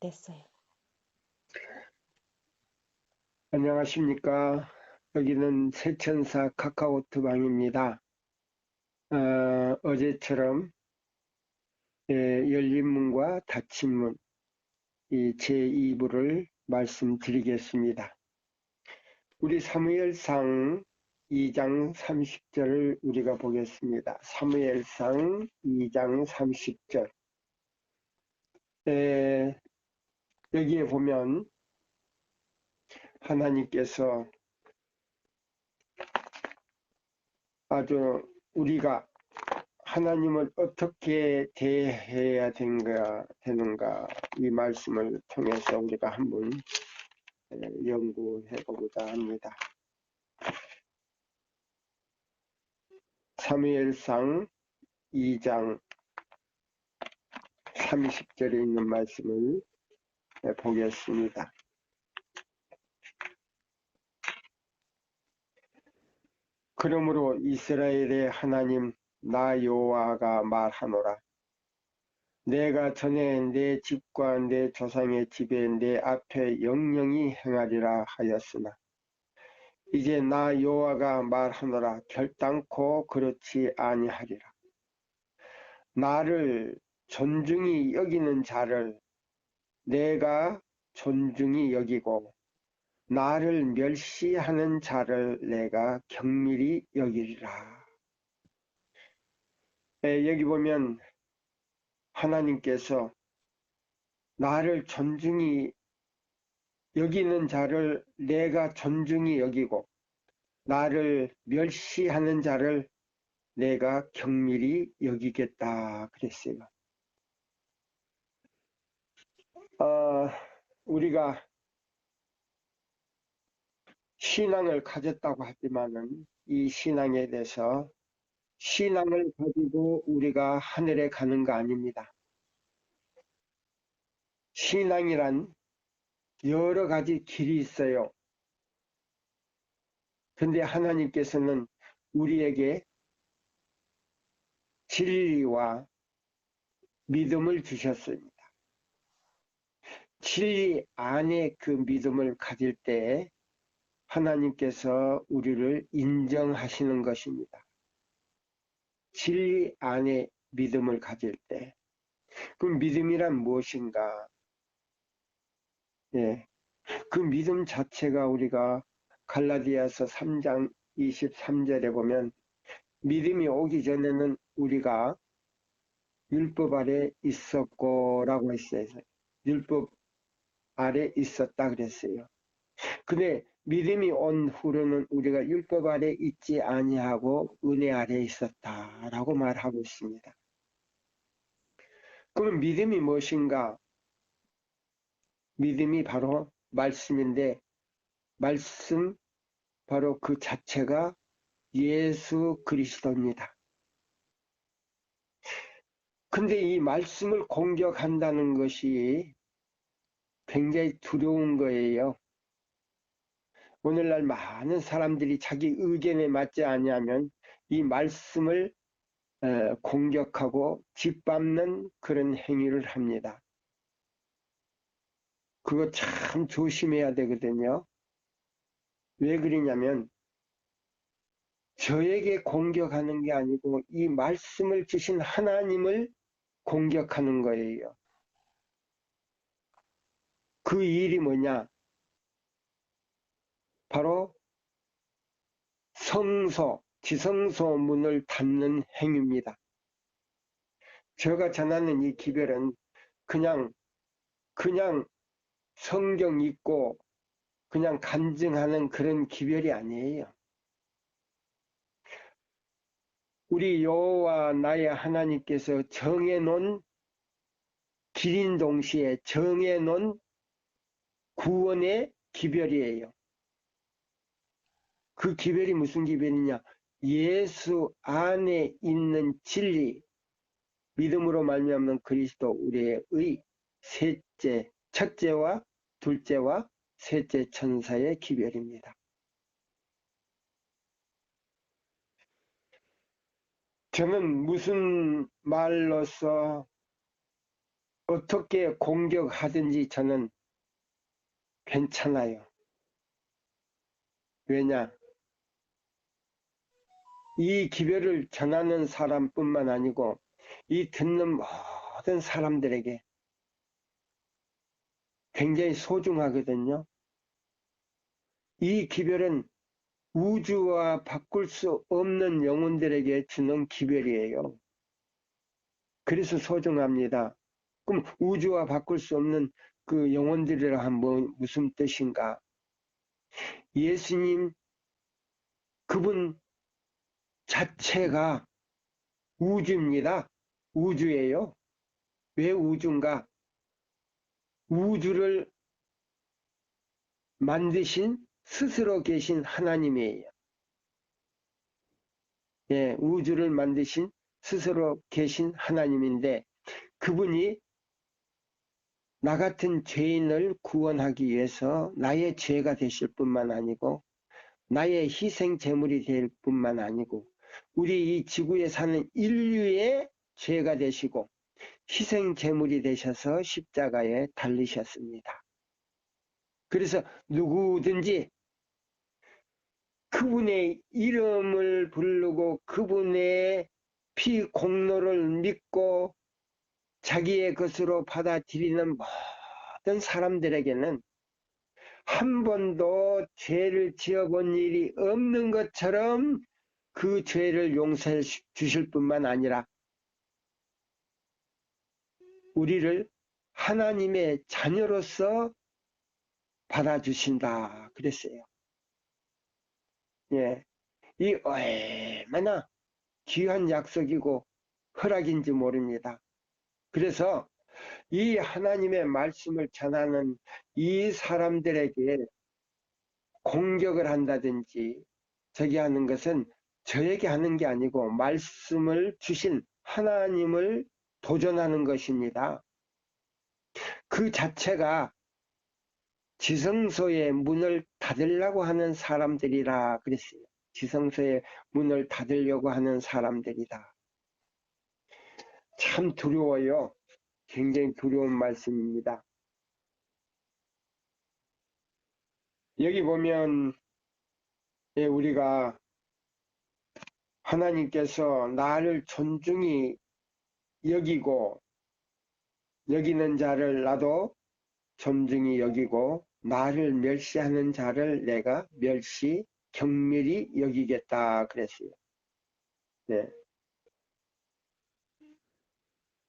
됐어요. 안녕하십니까. 여기는 세천사 카카오톡 방입니다. 어제처럼 열린 문과 닫힌 문, 이 제2부를 말씀드리겠습니다. 우리 사무엘상 2장 30절을 우리가 보겠습니다. 사무엘상 2장 30절. 여기에 보면 하나님께서 아주 우리가 하나님을 어떻게 대해야 되는가 이 말씀을 통해서 우리가 한번 연구해 보고자 합니다. 사무엘상 2장 30절에 있는 말씀을 보겠습니다. 그러므로 이스라엘의 하나님 나 여호와가 말하노라. 내가 전에 내 집과 내 조상의 집에 내 앞에 영영히 행하리라 하였으나 이제 나 여호와가 말하노라. 결단코 그렇지 아니하리라. 나를 존중히 여기는 자를 내가 존중히 여기고 나를 멸시하는 자를 내가 경밀히 여기리라. 여기 보면 하나님께서 나를 존중히 여기는 자를 내가 존중히 여기고 나를 멸시하는 자를 내가 경밀히 여기겠다 그랬어요. 우리가 신앙을 가졌다고 하지만은 이 신앙에 대해서 신앙을 가지고 우리가 하늘에 가는 거 아닙니다. 신앙이란 여러 가지 길이 있어요. 근데 하나님께서는 우리에게 진리와 믿음을 주셨습니다. 진리 안에 그 믿음을 가질 때 하나님께서 우리를 인정하시는 것입니다. 진리 안에 믿음을 가질 때. 그럼 믿음이란 무엇인가? 그 믿음 자체가 우리가 갈라디아서 3장 23절에 보면 믿음이 오기 전에는 우리가 율법 아래 있었고 라고 했어요. 율법 아래 있었다 그랬어요. 근데 믿음이 온 후로는 우리가 율법 아래 있지 아니하고 은혜 아래 있었다라고 말하고 있습니다. 그럼 믿음이 무엇인가? 믿음이 바로 말씀인데 말씀 바로 그 자체가 예수 그리스도입니다. 근데 이 말씀을 공격한다는 것이 굉장히 두려운 거예요. 오늘날 많은 사람들이 자기 의견에 맞지 아니하면 이 말씀을 공격하고 짓밟는 그런 행위를 합니다. 그거 참 조심해야 되거든요. 왜 그러냐면 저에게 공격하는 게 아니고 이 말씀을 주신 하나님을 공격하는 거예요. 그 일이 뭐냐? 바로 성소, 지성소 문을 닫는 행위입니다. 제가 전하는 이 기별은 그냥 성경 읽고 그냥 간증하는 그런 기별이 아니에요. 우리 여호와 나의 하나님께서 정해놓은 길인 동시에 정해놓은 구원의 기별이에요. 그 기별이 무슨 기별이냐? 예수 안에 있는 진리, 믿음으로 말미암는 그리스도 우리의 셋째, 첫째와 둘째와 셋째 천사의 기별입니다. 저는 무슨 말로써 어떻게 공격하든지 저는 괜찮아요. 왜냐? 이 기별을 전하는 사람뿐만 아니고 이 듣는 모든 사람들에게 굉장히 소중하거든요. 이 기별은 우주와 바꿀 수 없는 영혼들에게 주는 기별이에요. 그래서 소중합니다. 그럼 우주와 바꿀 수 없는 그 영혼들이라 하면 무슨 뜻인가? 예수님 그분 자체가 우주입니다. 우주예요. 왜 우주인가? 우주를 만드신 스스로 계신 하나님이에요. 예, 우주를 만드신 스스로 계신 하나님인데 그분이 나 같은 죄인을 구원하기 위해서 나의 죄가 되실 뿐만 아니고 나의 희생 제물이 될 뿐만 아니고 우리 이 지구에 사는 인류의 죄가 되시고 희생 제물이 되셔서 십자가에 달리셨습니다. 그래서 누구든지 그분의 이름을 부르고 그분의 피 공로를 믿고 자기의 것으로 받아들이는 모든 사람들에게는 한 번도 죄를 지어본 일이 없는 것처럼 그 죄를 용서해 주실 뿐만 아니라 우리를 하나님의 자녀로서 받아주신다 그랬어요. 예, 이 얼마나 귀한 약속이고 허락인지 모릅니다. 그래서 이 하나님의 말씀을 전하는 이 사람들에게 공격을 한다든지 저기 하는 것은 저에게 하는 게 아니고 말씀을 주신 하나님을 도전하는 것입니다. 그 자체가 지성소의 문을 닫으려고 하는 사람들이라 그랬어요. 지성소의 문을 닫으려고 하는 사람들이다. 참 두려워요. 굉장히 두려운 말씀입니다. 여기 보면 우리가 하나님께서 나를 존중히 여기고 여기는 자를 나도 존중히 여기고 나를 멸시하는 자를 내가 멸시 경멸히 여기겠다 그랬어요. 네.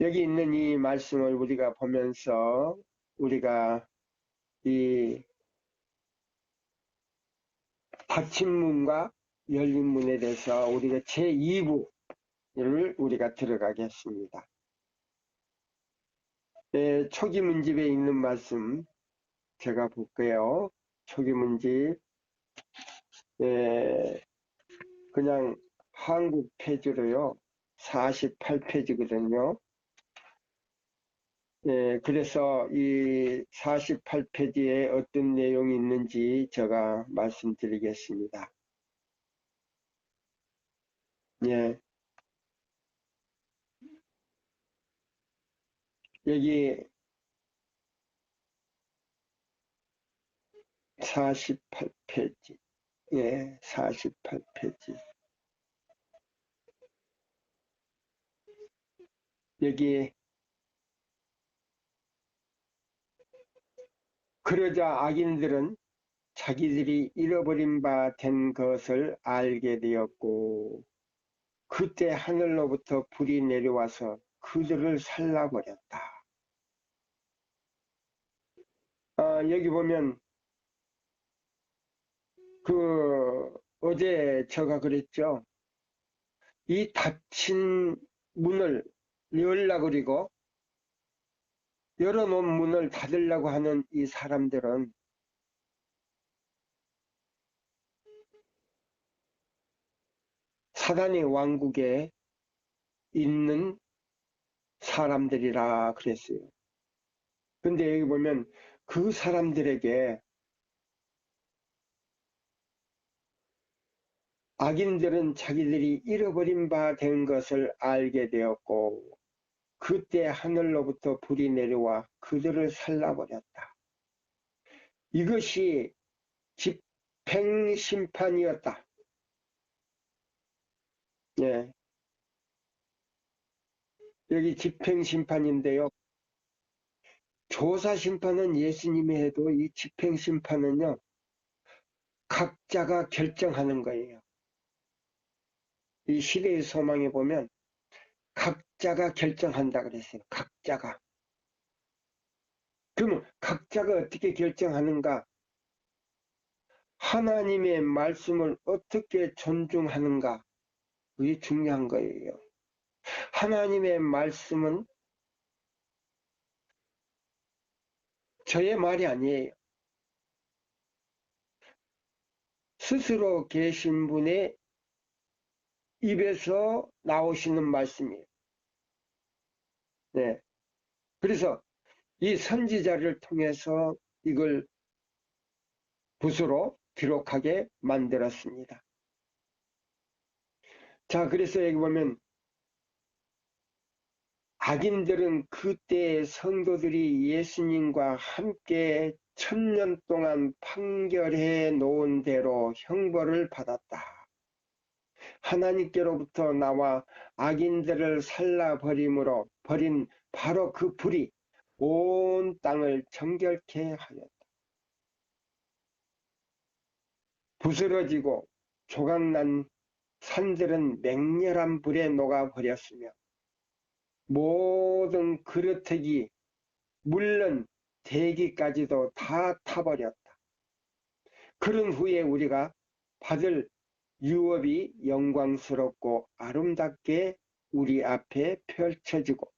여기 있는 이 말씀을 우리가 보면서 우리가 이 닫힌 문과 열린 문에 대해서 우리가 제2부를 우리가 들어가겠습니다. 네, 초기 문집에 있는 말씀 제가 볼게요. 초기 문집 그냥 한국 페이지로요. 48페이지거든요. 그래서 이 48페이지에 어떤 내용이 있는지 제가 말씀드리겠습니다. 예, 여기 48페이지, 48페이지. 여기 그러자 악인들은 자기들이 잃어버린 바 된 것을 알게 되었고 그때 하늘로부터 불이 내려와서 그들을 살라버렸다. 여기 보면 어제 제가 그랬죠. 이 닫힌 문을 열려고 그리고 열어놓은 문을 닫으려고 하는 이 사람들은 사단의 왕국에 있는 사람들이라 그랬어요. 근데 여기 보면 그 사람들에게 악인들은 자기들이 잃어버린 바 된 것을 알게 되었고 그때 하늘로부터 불이 내려와 그들을 살라버렸다. 이것이 집행심판이었다. 예, 여기 집행심판인데요. 조사심판은 예수님이 해도 이 집행심판은요, 각자가 결정하는 거예요. 이 시대의 소망에 보면 각자가 결정한다 그랬어요. 각자가. 그러면 각자가 어떻게 결정하는가? 하나님의 말씀을 어떻게 존중하는가? 그게 중요한 거예요. 하나님의 말씀은 저의 말이 아니에요. 스스로 계신 분의 입에서 나오시는 말씀이에요. 네. 그래서 이 선지자를 통해서 이걸 붓으로 기록하게 만들었습니다. 자, 그래서 여기 보면 악인들은 그때의 성도들이 예수님과 함께 1000년 동안 판결해 놓은 대로 형벌을 받았다. 하나님께로부터 나와 악인들을 살라버림으로 버린 바로 그 불이 온 땅을 정결케 하였다. 부스러지고 조각난 산들은 맹렬한 불에 녹아버렸으며 모든 그릇터기 물론 대기까지도 다 타버렸다. 그런 후에 우리가 받을 유업이 영광스럽고 아름답게 우리 앞에 펼쳐지고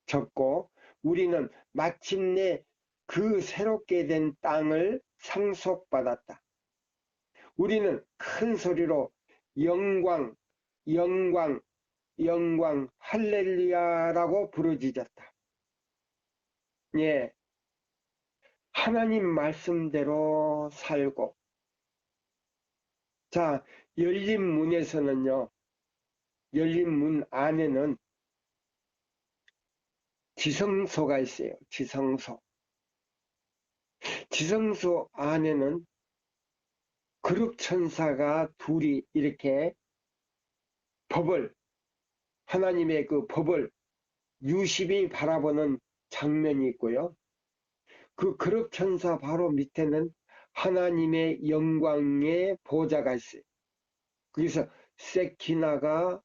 졌고 우리는 마침내 그 새롭게 된 땅을 상속받았다. 우리는 큰 소리로 영광, 영광, 영광, 할렐루야라고 부르짖었다. 예, 하나님 말씀대로 살고. 자, 열린 문에서는요, 열린 문 안에는 지성소가 있어요. 지성소. 지성소 안에는 그룹천사가 둘이 이렇게 법을, 하나님의 그 법을 유심히 바라보는 장면이 있고요. 그 그룹천사 바로 밑에는 하나님의 영광의 보좌가 있어요. 거기서 세키나가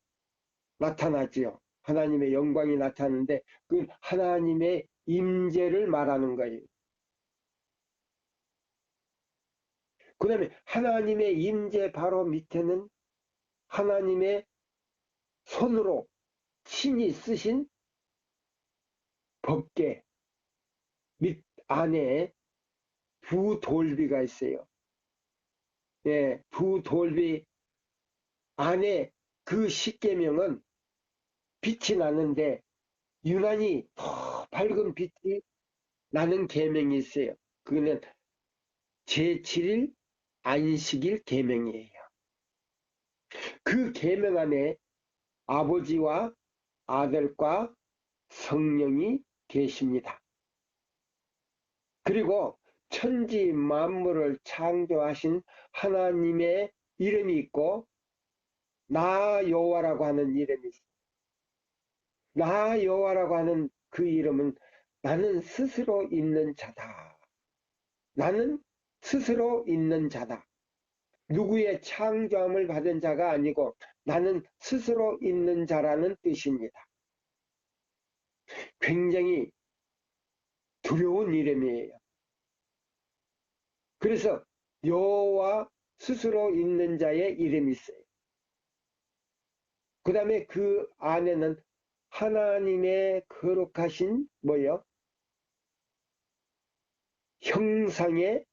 나타나지요. 하나님의 영광이 나타나는데 그 하나님의 임재를 말하는 거예요. 그 다음에 하나님의 임재 바로 밑에는 하나님의 손으로 친히 쓰신 법궤 밑 안에 부돌비가 있어요. 예, 부돌비 안에 그 십계명은 빛이 나는데 유난히 더 밝은 빛이 나는 계명이 있어요. 그거는 제7일 안식일 계명이에요. 그 계명 안에 아버지와 아들과 성령이 계십니다. 그리고 천지 만물을 창조하신 하나님의 이름이 있고 나 여호와라고 하는 이름이 있어요. 나 여호와라고 하는 그 이름은 나는 스스로 있는 자다. 나는 스스로 있는 자다. 누구의 창조함을 받은 자가 아니고 나는 스스로 있는 자라는 뜻입니다. 굉장히 두려운 이름이에요. 그래서 여호와 스스로 있는 자의 이름이 있어요. 그 다음에 그 안에는 하나님의 거룩하신 뭐요? 형상의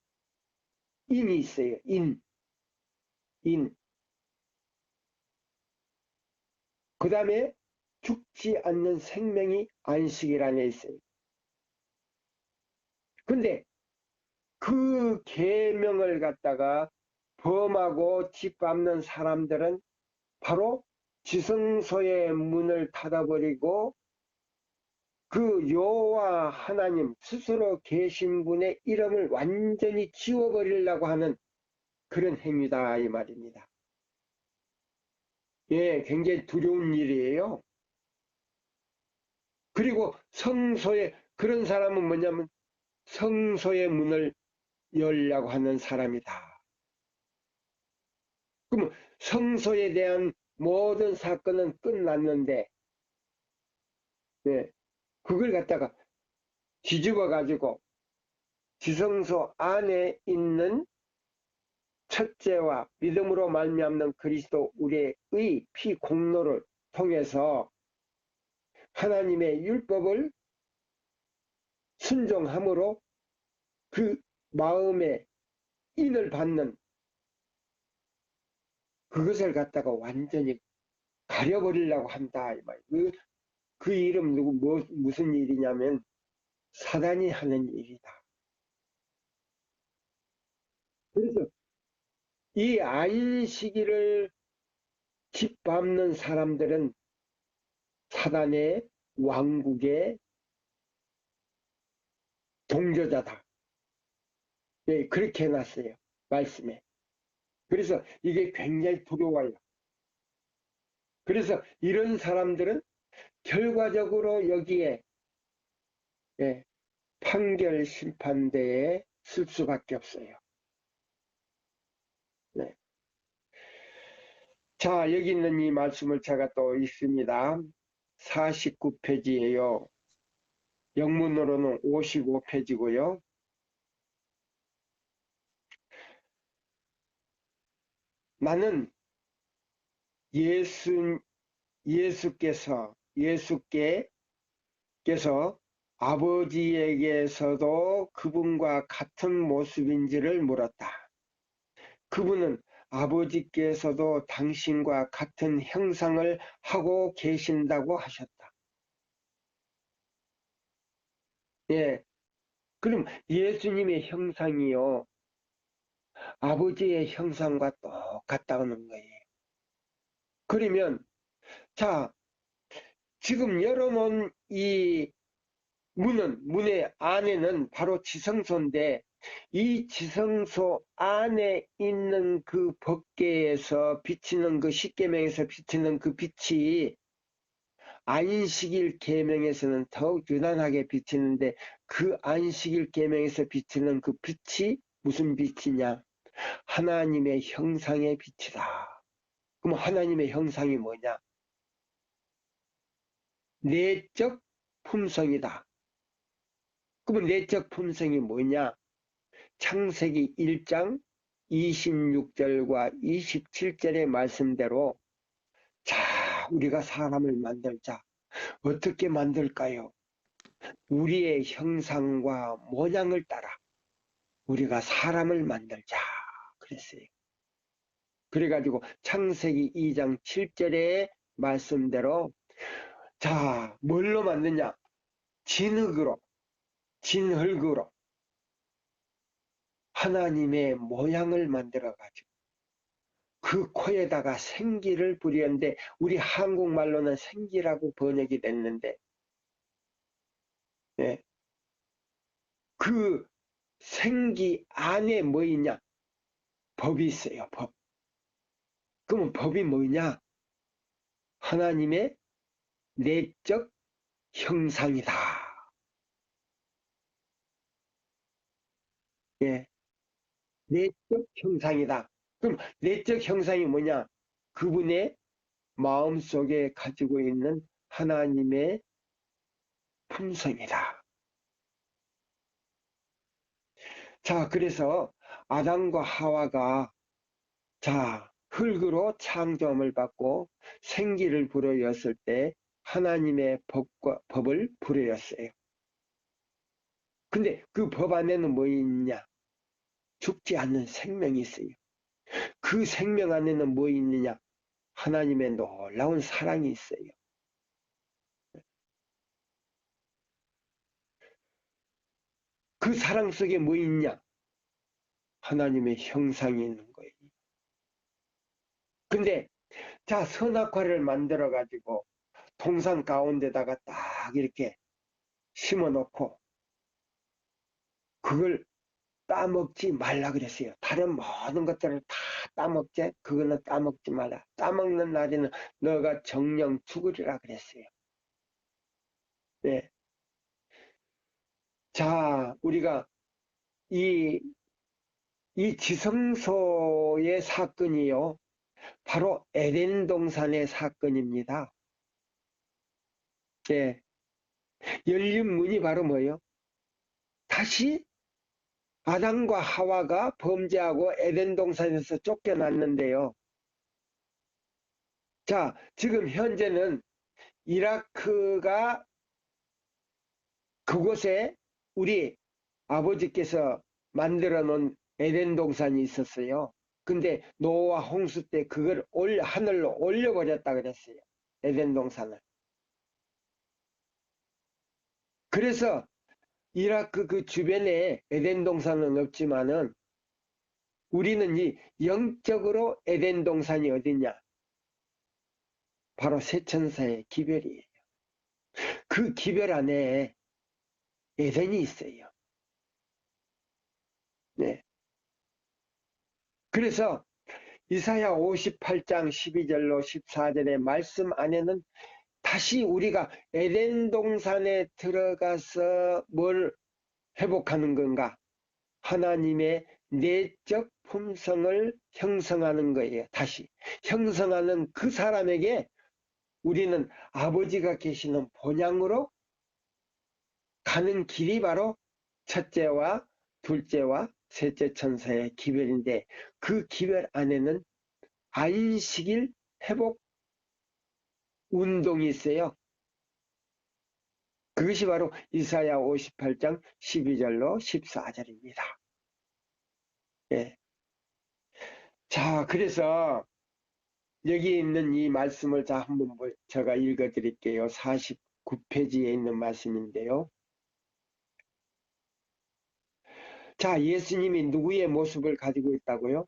인이 있어요. 인. 그 다음에 죽지 않는 생명이 안식일 안에 있어요. 근데 그 계명을 갖다가 범하고 짓밟는 사람들은 바로 지성소의 문을 닫아버리고 그 여호와 하나님 스스로 계신 분의 이름을 완전히 지워버리려고 하는 그런 행위다 이 말입니다. 예, 굉장히 두려운 일이에요. 그리고 성소에 그런 사람은 뭐냐면 성소의 문을 열려고 하는 사람이다. 그러면 성소에 대한 모든 사건은 끝났는데 예, 그걸 갖다가 뒤집어 가지고 지성소 안에 있는 첫째와 믿음으로 말미암는 그리스도 우리의 피 공로를 통해서 하나님의 율법을 순종함으로 그 마음에 인을 받는 그것을 갖다가 완전히 가려버리려고 한다. 그 이름 무슨 일이냐면 사단이 하는 일이다. 그래서 이 안식일을 짓밟는 사람들은 사단의 왕국의 동조자다. 예, 그렇게 해놨어요. 말씀에. 그래서 이게 굉장히 두려워요. 그래서 이런 사람들은 결과적으로 여기에 예, 판결 심판대에 쓸 수밖에 없어요. 네. 자, 여기 있는 이 말씀을 제가 또 읽습니다. 49페이지예요. 영문으로는 55페이지고요. 나는 예수께서 아버지에게서도 그분과 같은 모습인지를 물었다. 그분은 아버지께서도 당신과 같은 형상을 하고 계신다고 하셨다. 예. 그럼 예수님의 형상이요. 아버지의 형상과 똑같다는 거예요. 그러면, 자, 지금 열어놓은 이 문의 안에는 바로 지성소인데, 이 지성소 안에 있는 그 법궤에서 비치는 그 십계명에서 비치는 그 빛이 안식일 계명에서는 더욱 유난하게 비치는데 그 안식일 계명에서 비치는 그 빛이 무슨 빛이냐? 하나님의 형상의 빛이다. 그럼 하나님의 형상이 뭐냐? 내적 품성이다. 그러면 내적 품성이 뭐냐? 창세기 1장 26절과 27절의 말씀대로 자, 우리가 사람을 만들자. 어떻게 만들까요? 우리의 형상과 모양을 따라 우리가 사람을 만들자. 그랬어요. 그래가지고 창세기 2장 7절의 말씀대로 자, 뭘로 만드냐? 진흙으로 하나님의 모양을 만들어가지고 그 코에다가 생기를 부리는데 우리 한국말로는 생기라고 번역이 됐는데 예. 그 생기 안에 뭐 있냐? 법이 있어요. 법. 그러면 법이 뭐냐? 하나님의 내적 형상이다. 예. 내적 형상이다. 그럼 내적 형상이 뭐냐? 그분의 마음속에 가지고 있는 하나님의 품성이다. 자, 그래서 아담과 하와가 자, 흙으로 창조함을 받고 생기를 불어였을 때 하나님의 법을 불어였어요. 근데 그 법 안에는 뭐 있냐? 죽지 않는 생명이 있어요. 그 생명 안에는 뭐 있느냐? 하나님의 놀라운 사랑이 있어요. 그 사랑 속에 뭐 있냐? 하나님의 형상이 있는 거예요. 근데 자, 선악과를 만들어 가지고 동산 가운데다가 딱 이렇게 심어 놓고 그걸 따먹지 말라 그랬어요. 다른 모든 것들을 다 따먹지, 그거는 따먹지 말라. 따먹는 날에는 너가 정령 죽으리라 그랬어요. 네. 자, 우리가 이, 이 지성소의 사건이요. 바로 에덴 동산의 사건입니다. 예. 열린 문이 바로 뭐예요? 다시 아담과 하와가 범죄하고 에덴 동산에서 쫓겨났는데요. 자, 지금 현재는 이라크가 그곳에 우리 아버지께서 만들어 놓은 에덴 동산이 있었어요. 근데 노아 홍수 때 그걸 하늘로 올려버렸다 그랬어요. 에덴 동산을. 그래서 이라크 그 주변에 에덴 동산은 없지만은 우리는 이 영적으로 에덴 동산이 어디냐? 바로 세천사의 기별이에요. 그 기별 안에 에덴이 있어요. 네. 그래서 이사야 58장 12절로 14절의 말씀 안에는 다시 우리가 에덴 동산에 들어가서 뭘 회복하는 건가? 하나님의 내적 품성을 형성하는 거예요. 다시 형성하는 그 사람에게 우리는 아버지가 계시는 본향으로 가는 길이 바로 첫째와 둘째와 셋째 천사의 기별인데 그 기별 안에는 안식일 회복 운동이 있어요. 그것이 바로 이사야 58장 12절로 14절입니다. 예. 자, 그래서 여기 있는 이 말씀을 한번 제가 읽어 드릴게요. 49페이지에 있는 말씀인데요. 자, 예수님이 누구의 모습을 가지고 있다고요?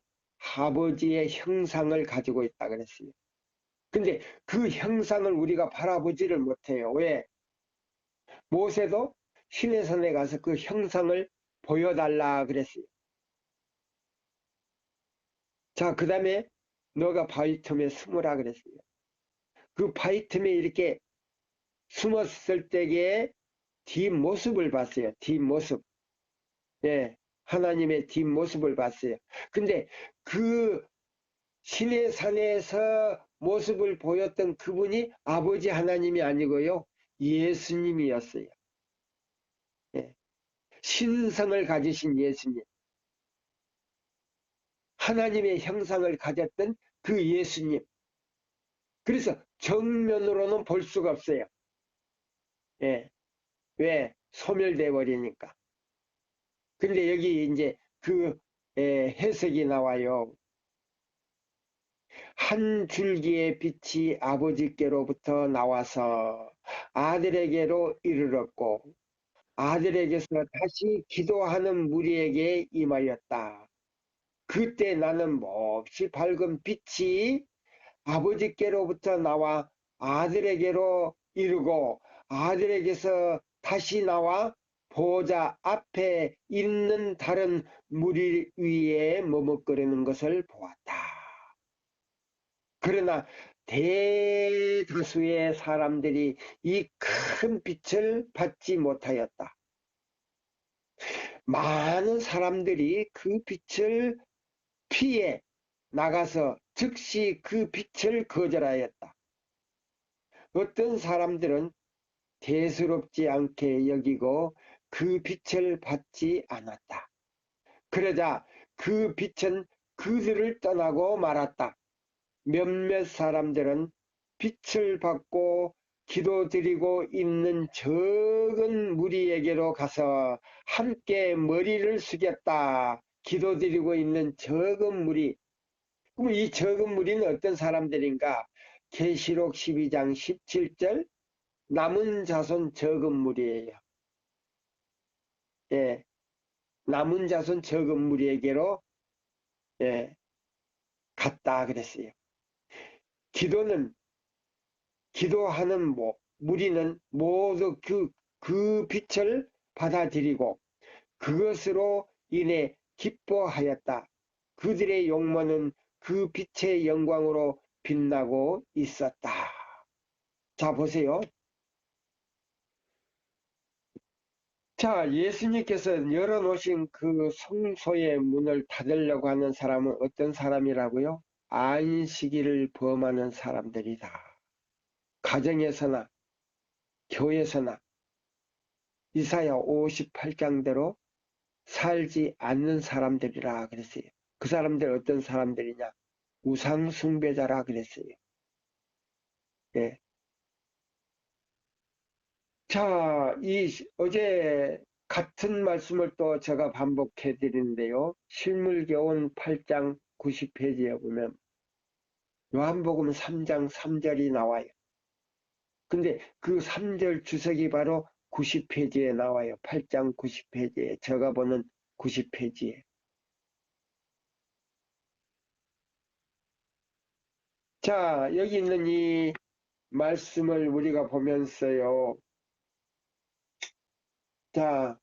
아버지의 형상을 가지고 있다 그랬어요. 근데 그 형상을 우리가 바라보지를 못해요. 왜? 모세도 시내산에 가서 그 형상을 보여달라 그랬어요. 자, 그 다음에 너가 바위 틈에 숨으라 그랬어요. 그 바위 틈에 이렇게 숨었을 때의 뒷모습을 봤어요. 뒷모습. 예, 하나님의 뒷모습을 봤어요. 근데 그 시내산에서 모습을 보였던 그분이 아버지 하나님이 아니고요. 예수님이었어요. 예, 신성을 가지신 예수님. 하나님의 형상을 가졌던 그 예수님. 그래서 정면으로는 볼 수가 없어요. 예, 왜? 소멸돼 버리니까. 근데 여기 이제 그 해석이 나와요. 한 줄기의 빛이 아버지께로부터 나와서 아들에게로 이르렀고 아들에게서 다시 기도하는 무리에게 임하였다. 그때 나는 몹시 밝은 빛이 아버지께로부터 나와 아들에게로 이르고 아들에게서 다시 나와 보좌 앞에 있는 다른 무리 위에 머뭇거리는 것을 보았다. 그러나 대다수의 사람들이 이 큰 빛을 받지 못하였다. 많은 사람들이 그 빛을 피해 나가서 즉시 그 빛을 거절하였다. 어떤 사람들은 대수롭지 않게 여기고 그 빛을 받지 않았다. 그러자 그 빛은 그들을 떠나고 말았다. 몇몇 사람들은 빛을 받고 기도드리고 있는 적은 무리에게로 가서 함께 머리를 숙였다. 기도드리고 있는 적은 무리. 그럼 이 적은 무리는 어떤 사람들인가? 계시록 12장 17절 남은 자손 적은 무리예요. 예, 남은 자손 적은 무리에게로 예, 갔다 그랬어요. 기도하는 무리는 모두 그 빛을 받아들이고 그것으로 인해 기뻐하였다. 그들의 용모는 그 빛의 영광으로 빛나고 있었다. 자, 보세요. 자, 예수님께서 열어놓으신 그 성소의 문을 닫으려고 하는 사람은 어떤 사람이라고요? 안식일을 범하는 사람들이다. 가정에서나 교회에서나 이사야 58장대로 살지 않는 사람들이라 그랬어요. 그 사람들 어떤 사람들이냐? 우상 숭배자라 그랬어요. 예. 자, 어제 같은 말씀을 또 제가 반복해 드리는데요. 실물교훈 8장 90페이지에 보면 요한복음 3장 3절이 나와요. 근데 그 3절 주석이 바로 90페이지에 나와요. 8장 90페이지에 제가 보는 90페이지에. 자, 여기 있는 이 말씀을 우리가 보면서요. 자,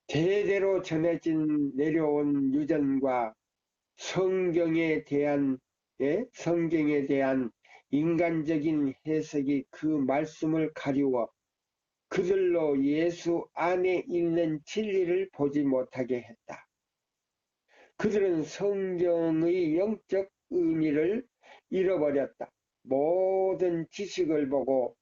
대대로 전해진 내려온 유전과 성경에 대한 인간적인 해석이 그 말씀을 가리워 그들로 예수 안에 있는 진리를 보지 못하게 했다. 그들은 성경의 영적 의미를 잃어버렸다. 모든 지식을 보고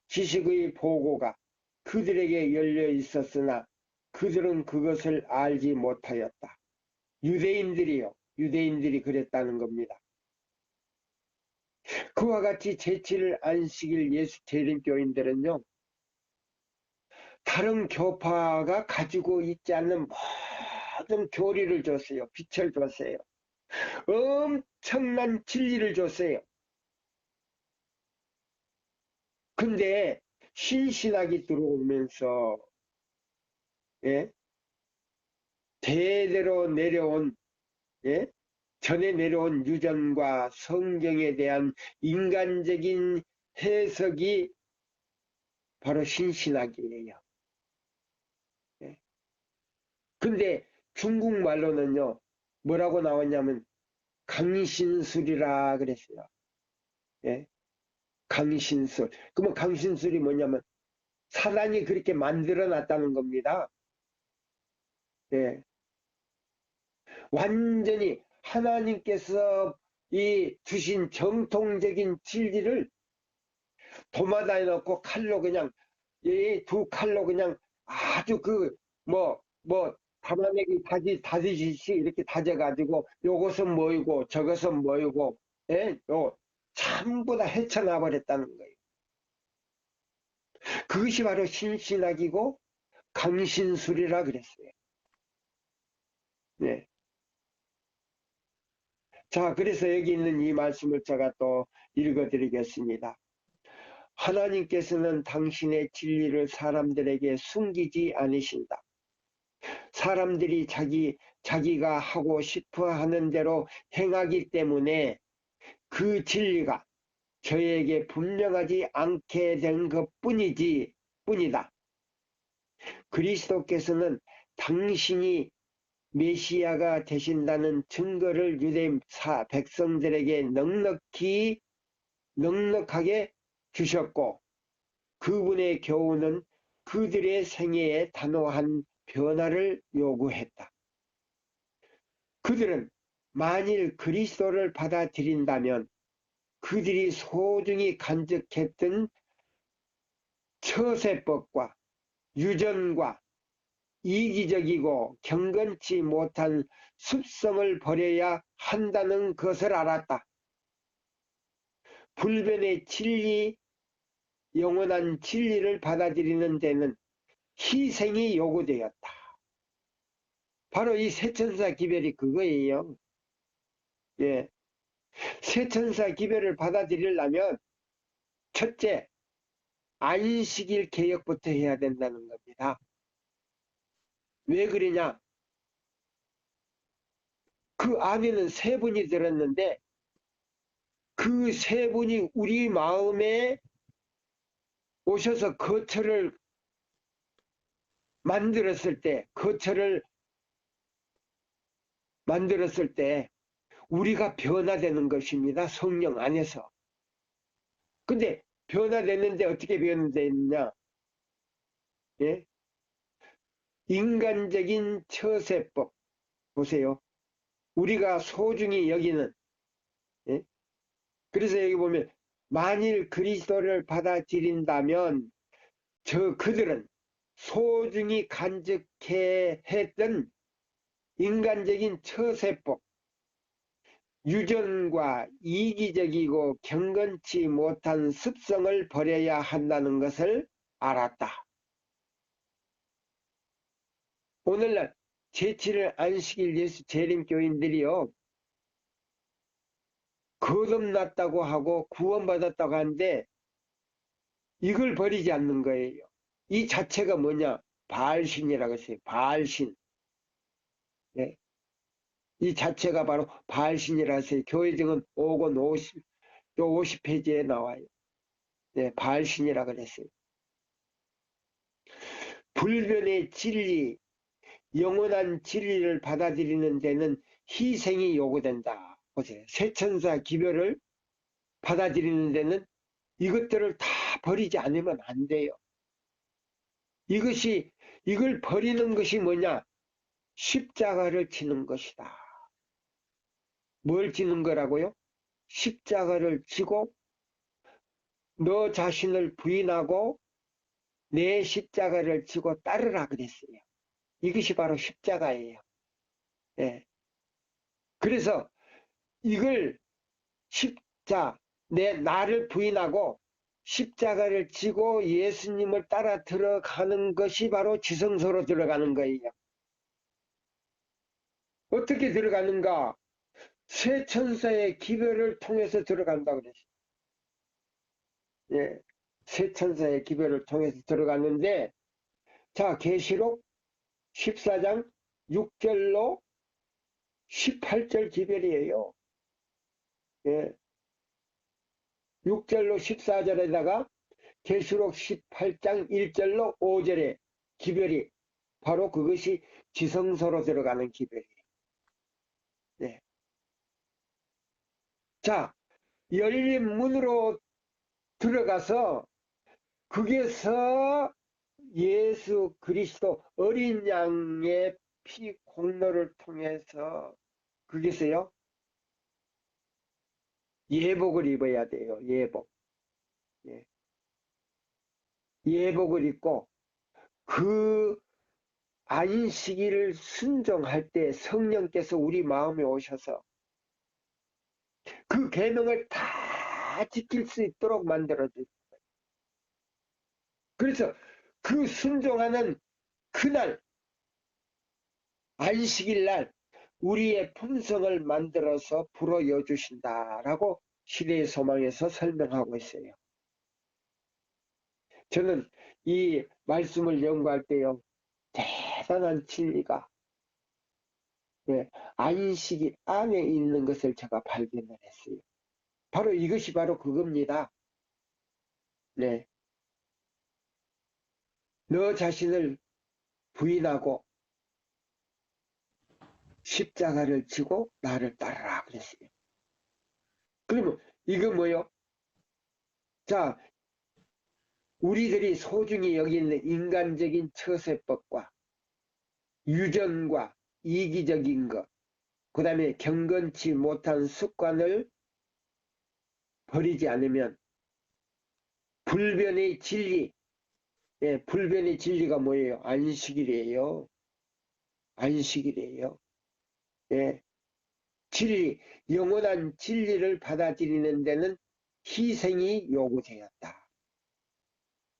지식의 보고가 그들에게 열려 있었으나 그들은 그것을 알지 못하였다. 유대인들이 그랬다는 겁니다. 그와 같이 제7일 안식일 예수 재림교인들은요, 다른 교파가 가지고 있지 않는 모든 교리를 줬어요. 빛을 줬어요. 엄청난 진리를 줬어요. 근데 신신학이 들어오면서 예? 대대로 내려온 예? 전에 내려온 유전과 성경에 대한 인간적인 해석이 바로 신신학이에요. 예. 근데 중국말로는요, 뭐라고 나왔냐면 강신술이라 그랬어요. 예? 강신술. 그러면 강신술이 뭐냐면 사단이 그렇게 만들어 놨다는 겁니다. 예. 완전히 하나님께서 이 주신 정통적인 진리를 도마다 해놓고 칼로 그냥 이 두 칼로 그냥 아주 담아내기 다지듯이 이렇게 다져가지고 요것은 뭐이고 저것은 뭐이고 요 전부 다 헤쳐나 버렸다는 거예요. 그것이 바로 신신학이고 강신술이라 그랬어요. 네. 자, 그래서 여기 있는 이 말씀을 제가 또 읽어드리겠습니다. 하나님께서는 당신의 진리를 사람들에게 숨기지 않으신다. 사람들이 자기가 하고 싶어 하는 대로 행하기 때문에 그 진리가 저에게 분명하지 않게 된 뿐이다. 그리스도께서는 당신이 메시아가 되신다는 증거를 유대 백성들에게 넉넉하게 주셨고 그분의 교훈은 그들의 생애에 단호한 변화를 요구했다. 그들은 만일 그리스도를 받아들인다면 그들이 소중히 간직했던 처세법과 유전과 이기적이고 경건치 못한 습성을 버려야 한다는 것을 알았다. 불변의 진리, 영원한 진리를 받아들이는 데는 희생이 요구되었다. 바로 이 세천사 기별이 그거예요. 예. 세천사 기별을 받아들이려면 첫째, 안식일 개혁부터 해야 된다는 겁니다. 왜 그러냐? 그 안에는 세 분이 들었는데 그 세 분이 우리 마음에 오셔서 거처를 만들었을 때, 거처를 만들었을 때 우리가 변화되는 것입니다. 성령 안에서. 근데 변화됐는데 어떻게 변화됐느냐? 예? 인간적인 처세법 보세요. 우리가 소중히 여기는, 예? 그래서 여기 보면 만일 그리스도를 받아들인다면 그들은 소중히 간직해 했던 인간적인 처세법, 유전과 이기적이고 경건치 못한 습성을 버려야 한다는 것을 알았다. 오늘날 제7일 안식일 예수 재림교인들이요, 거듭났다고 하고 구원받았다고 하는데 이걸 버리지 않는 거예요. 이 자체가 뭐냐? 바알신이라고 했어요. 바알신. 네. 이 자체가 바로 바알신이라 했어요. 교회증은 5권 50, 또 50페이지에 나와요. 네, 바알신이라 그랬어요. 불변의 진리, 영원한 진리를 받아들이는 데는 희생이 요구된다. 보세요. 세천사 기별을 받아들이는 데는 이것들을 다 버리지 않으면 안 돼요. 이걸 버리는 것이 뭐냐? 십자가를 지는 것이다. 뭘 지는 거라고요? 십자가를 지고 너 자신을 부인하고 내 십자가를 지고 따르라 그랬어요. 이것이 바로 십자가예요. 예. 그래서 이걸 나를 부인하고 십자가를 지고 예수님을 따라 들어가는 것이 바로 지성소로 들어가는 거예요. 어떻게 들어가는가? 세 천사의 기별을 통해서 들어간다고 그랬어요. 예. 세 천사의 기별을 통해서 들어갔는데, 자, 계시록 14장 6절로 18절 기별이에요. 예. 6절로 14절에다가 계시록 18장 1절로 5절의 기별이 바로 그것이 지성소로 들어가는 기별이에요. 네. 자, 열린 문으로 들어가서 거기에서 예수 그리스도 어린 양의 피 공로를 통해서 거기서요 예복을 입어야 돼요. 예복. 예. 예복을 입고 그 안식일을 순종할 때 성령께서 우리 마음에 오셔서 그 계명을 다 지킬 수 있도록 만들어줘요. 그래서 그 순종하는 그날 안식일 날 우리의 품성을 만들어서 불어여 주신다라고 시대의 소망에서 설명하고 있어요. 저는 이 말씀을 연구할 때요 대단한 진리가 안식일 안에 있는 것을 제가 발견을 했어요. 바로 이것이 바로 그겁니다. 네. 너 자신을 부인하고 십자가를 지고 나를 따르라 그랬어요. 그러면 이거 뭐요? 자, 우리들이 소중히 여기는 인간적인 처세법과 유전과 이기적인 것, 그 다음에 경건치 못한 습관을 버리지 않으면 불변의 진리, 불변의 진리가 뭐예요? 안식일이에요. 안식일이에요. 예, 진리, 영원한 진리를 받아들이는 데는 희생이 요구되었다.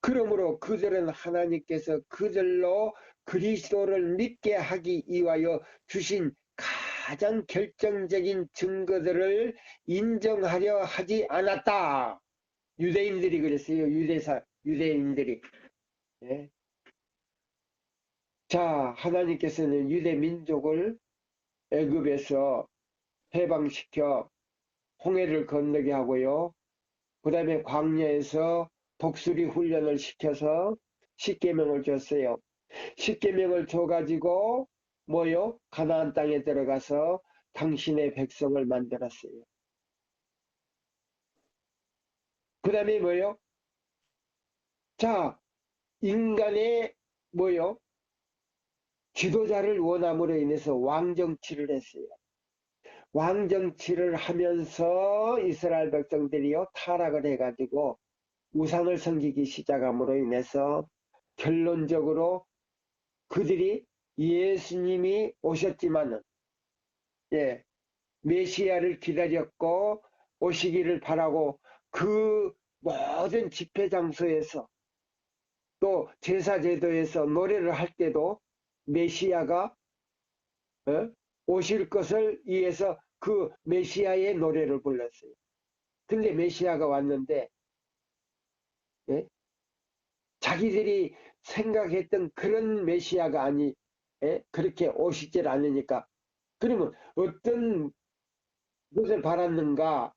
그러므로 그들은 하나님께서 그들로 그리스도를 믿게 하기 위하여 주신 가장 결정적인 증거들을 인정하려 하지 않았다. 유대인들이 그랬어요. 유대인들이. 예. 자, 하나님께서는 유대 민족을 애굽에서 해방시켜 홍해를 건너게 하고요. 그 다음에 광야에서 독수리 훈련을 시켜서 십계명을 줬어요. 십계명을 줘가지고 뭐요? 가나안 땅에 들어가서 당신의 백성을 만들었어요. 그 다음에 뭐요? 자, 인간의 뭐요? 지도자를 원함으로 인해서 왕정치를 했어요. 왕정치를 하면서 이스라엘 백성들이요 타락을 해가지고 우상을 섬기기 시작함으로 인해서 결론적으로 그들이 예수님이 오셨지만은 예, 메시아를 기다렸고 오시기를 바라고 그 모든 집회 장소에서 또 제사 제도에서 노래를 할 때도 메시아가 오실 것을 위해서 그 메시아의 노래를 불렀어요. 근데 메시아가 왔는데 예? 자기들이 생각했던 그런 메시아가 아니 그렇게 오시질 않으니까 그러면 어떤 것을 바랐는가?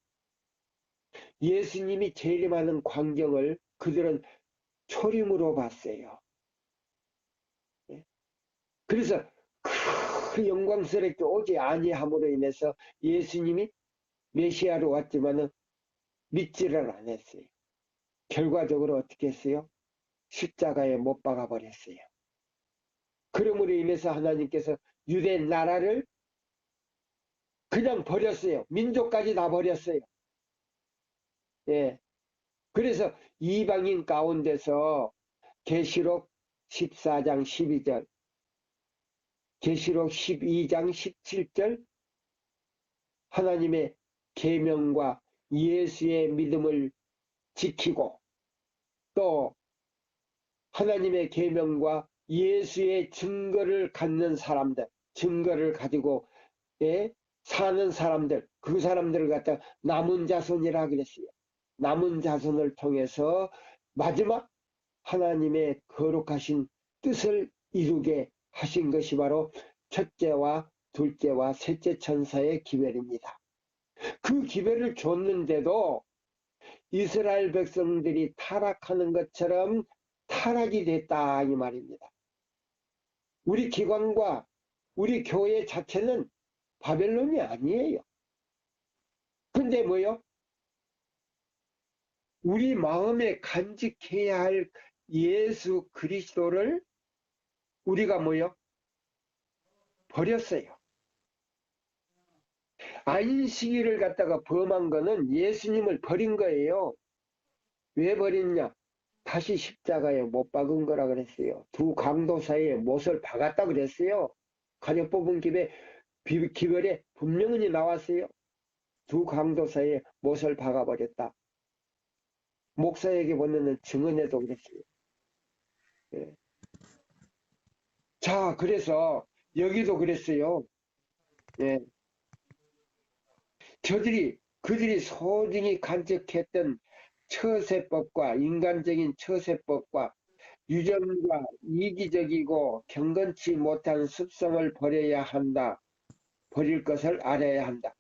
예수님이 재림하는 광경을 그들은 초림으로 봤어요. 예? 그래서 그 영광스럽게 오지 아니함으로 인해서 예수님이 메시아로 왔지만은 믿지를 않았어요. 결과적으로 어떻게 했어요? 십자가에 못 박아 버렸어요. 그러므로 인해서 하나님께서 유대 나라를 그냥 버렸어요. 민족까지 다 버렸어요. 예. 그래서 이방인 가운데서 계시록 14장 12절, 계시록 12장 17절 하나님의 계명과 예수의 믿음을 지키고 또 하나님의 계명과 예수의 증거를 갖는 사람들, 증거를 가지고 사는 사람들, 그 사람들을 갖다 남은 자손이라 그랬어요. 남은 자손을 통해서 마지막 하나님의 거룩하신 뜻을 이루게 하신 것이 바로 첫째와 둘째와 셋째 천사의 기별입니다. 그 기별을 줬는데도 이스라엘 백성들이 타락하는 것처럼 타락이 됐다 이 말입니다. 우리 기관과 우리 교회 자체는 바벨론이 아니에요. 근데 뭐요? 우리 마음에 간직해야 할 예수 그리스도를 우리가 뭐요? 버렸어요. 안식일을 갖다가 범한 거는 예수님을 버린 거예요. 왜 버렸냐? 다시 십자가에 못 박은 거라 그랬어요. 두 강도 사이에 못을 박았다 그랬어요. 가녀 뽑은 기별에 분명히 나왔어요. 두 강도 사이에 못을 박아버렸다. 목사에게 보내는 증언에도 그랬어요. 예. 자, 그래서 여기도 그랬어요. 예. 그들이 소중히 간직했던 처세법과 인간적인 처세법과 유전과 이기적이고 경건치 못한 습성을 버려야 한다. 버릴 것을 알아야 한다.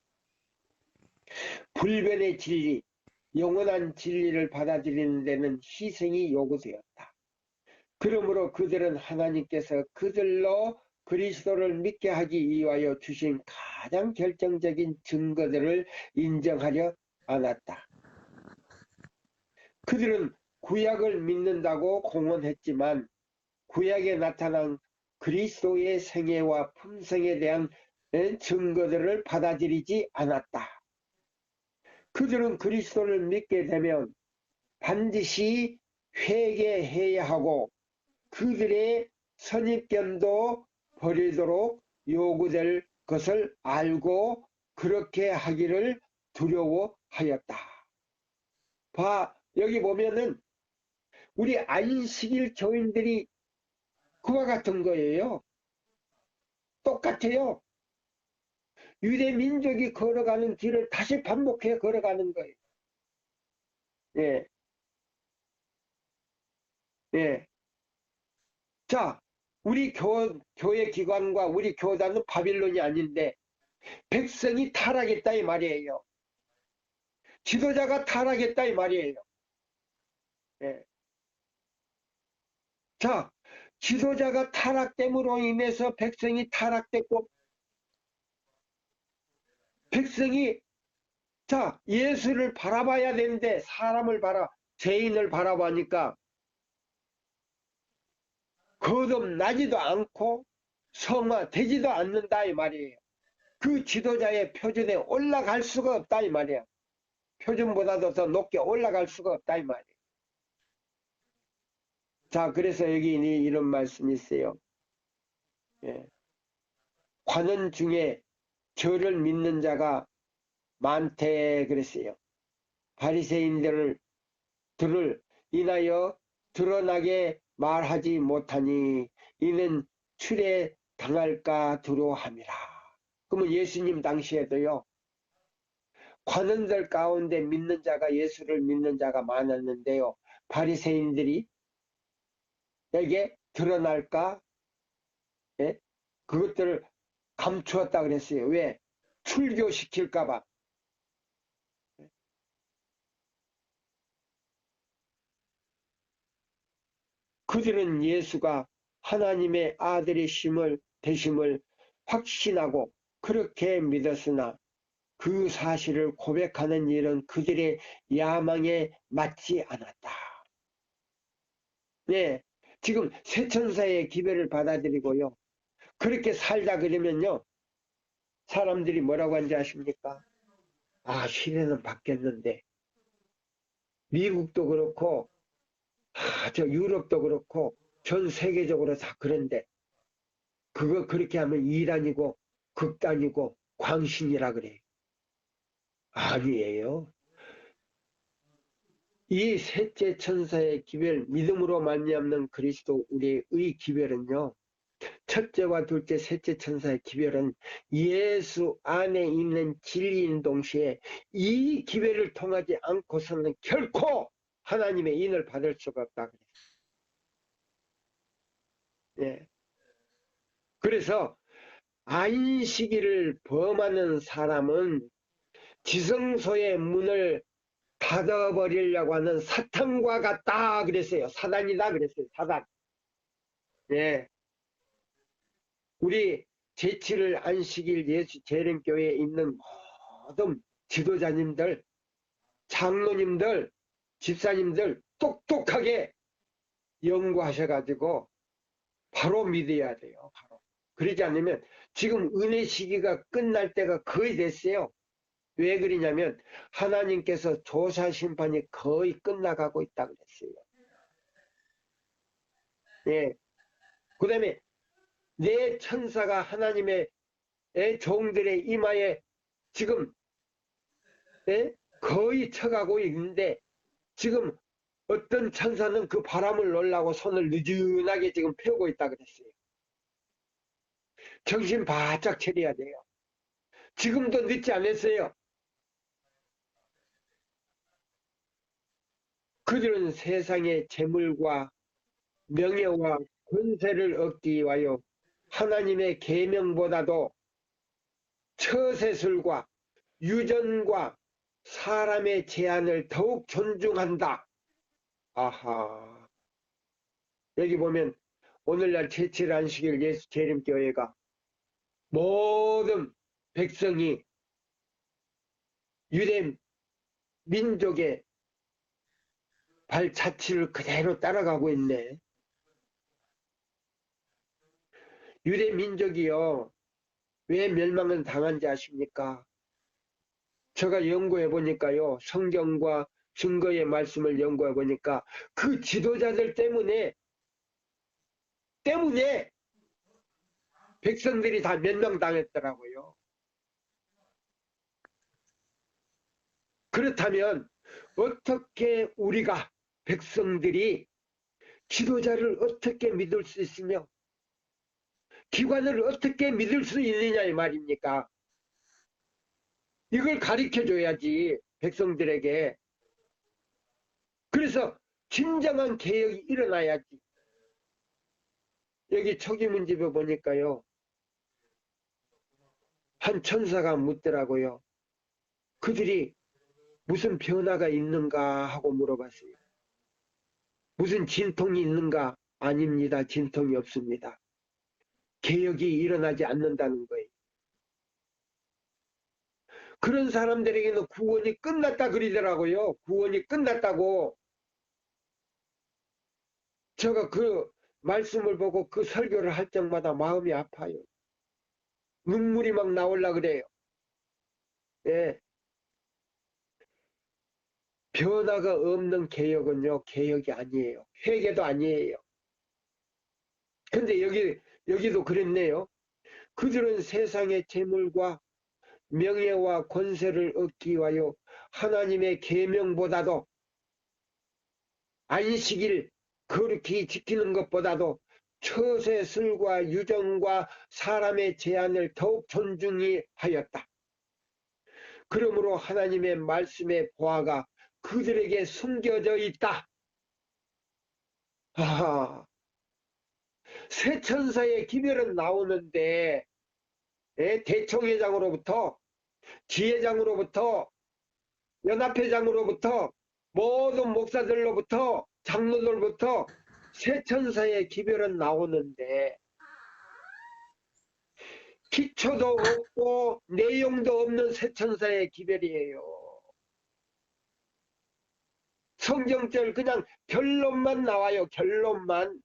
불변의 진리, 영원한 진리를 받아들이는 데는 희생이 요구되었다. 그러므로 그들은 하나님께서 그들로 그리스도를 믿게 하기 위하여 주신 가장 결정적인 증거들을 인정하려 않았다. 그들은 구약을 믿는다고 공언했지만 구약에 나타난 그리스도의 생애와 품성에 대한 증거들을 받아들이지 않았다. 그들은 그리스도를 믿게 되면 반드시 회개해야 하고 그들의 선입견도 버리도록 요구될 것을 알고 그렇게 하기를 두려워하였다. 여기 보면은 우리 안식일 교인들이 그와 같은 거예요. 똑같아요. 유대 민족이 걸어가는 길을 다시 반복해 걸어가는 거예요. 예. 예. 자, 우리 교회 기관과 우리 교단은 바빌론이 아닌데 백성이 타락했다 이 말이에요. 지도자가 타락했다 이 말이에요. 예. 자, 지도자가 타락됨으로 인해서 백성이 타락됐고, 백성이 자, 예수를 바라봐야 되는데 사람을 죄인을 바라보니까 거듭나지도 않고 성화되지도 않는다 이 말이에요. 그 지도자의 표준에 올라갈 수가 없다 이 말이야. 표준보다도 더 높게 올라갈 수가 없다 이 말이에요. 자, 그래서 여기 이런 말씀이 있어요. 예. 관원 중에 저를 믿는 자가 많대 그랬어요. 바리새인들을 인하여 드러나게 말하지 못하니 이는 출애 당할까 두려워함이라. 그러면 예수님 당시에도요. 관원들 가운데 믿는 자가 예수를 믿는 자가 많았는데요. 바리새인들이 에게 드러날까? 예? 그것들을 감추었다 그랬어요. 왜? 출교시킬까 봐. 그들은 예수가 하나님의 되심을 확신하고 그렇게 믿었으나 그 사실을 고백하는 일은 그들의 야망에 맞지 않았다. 네, 지금 세천사의 기별을 받아들이고요. 그렇게 살다 그러면요. 사람들이 뭐라고 하는지 아십니까? 아, 시대는 바뀌었는데 미국도 그렇고 저 유럽도 그렇고 전 세계적으로 다 그런데 그거 그렇게 하면 이단이고 극단이고 광신이라 그래요. 아니에요. 이 셋째 천사의 기별 믿음으로 말미암는 그리스도 우리의 기별은요. 첫째와 둘째 셋째 천사의 기별은 예수 안에 있는 진리인 동시에 이 기별을 통하지 않고서는 결코 하나님의 인을 받을 수가 없다. 예. 그래서 안식일을 범하는 사람은 지성소의 문을 닫아버리려고 하는 사탄과 같다 그랬어요. 사단이다 그랬어요. 사단. 예. 우리 제7일 안식일 예수 재림교회에 있는 모든 지도자님들, 장로님들, 집사님들 똑똑하게 연구하셔가지고 바로 믿어야 돼요. 바로. 그러지 않으면 지금 은혜 시기가 끝날 때가 거의 됐어요. 왜 그러냐면 하나님께서 조사 심판이 거의 끝나가고 있다 그랬어요. 예. 그 다음에 내 천사가 하나님의 종들의 이마에 지금 거의 쳐가고 있는데 지금 어떤 천사는 그 바람을 놀라고 손을 느슨하게 지금 펴고 있다 그랬어요. 정신 바짝 차려야 돼요. 지금도 늦지 않았어요. 그들은 세상의 재물과 명예와 권세를 얻기 위하여 하나님의 계명보다도 처세술과 유전과 사람의 제안을 더욱 존중한다. 아하. 여기 보면 오늘날 제7 안식일 예수 재림교회가 모든 백성이 유대 민족의 발자취를 그대로 따라가고 있네. 유대 민족이요. 왜 멸망을 당한지 아십니까? 제가 연구해 보니까요. 성경과 증거의 말씀을 연구해 보니까 그 지도자들 때문에 백성들이 다 멸망당했더라고요. 그렇다면 어떻게 우리가 백성들이 지도자를 어떻게 믿을 수 있으며 기관을 어떻게 믿을 수 있느냐 이 말입니까? 이걸 가르쳐 줘야지 백성들에게. 그래서 진정한 개혁이 일어나야지. 여기 초기문집에 보니까요. 한 천사가 묻더라고요. 그들이 무슨 변화가 있는가 하고 물어봤어요. 무슨 진통이 있는가? 아닙니다. 진통이 없습니다. 개혁이 일어나지 않는다는 거예요. 그런 사람들에게는 구원이 끝났다 그러더라고요. 구원이 끝났다고. 제가 그 말씀을 보고 그 설교를 할 때마다 마음이 아파요. 눈물이 막 나올라 그래요. 예. 변화가 없는 개혁은요, 개혁이 아니에요. 회개도 아니에요. 근데 여기도 그랬네요. 그들은 세상의 재물과 명예와 권세를 얻기 위하여 하나님의 계명보다도 안식일 거룩히 지키는 것보다도 처세술과 유전과 사람의 제한을 더욱 존중히 하였다. 그러므로 하나님의 말씀의 보화가 그들에게 숨겨져 있다. 아, 새 천사의 기별은 나오는데 대총회장으로부터 지회장으로부터 연합회장으로부터 모든 목사들로부터 장로들로부터 새 천사의 기별은 나오는데 기초도 없고 내용도 없는 새 천사의 기별이에요. 성경절 그냥 결론만 나와요. 결론만.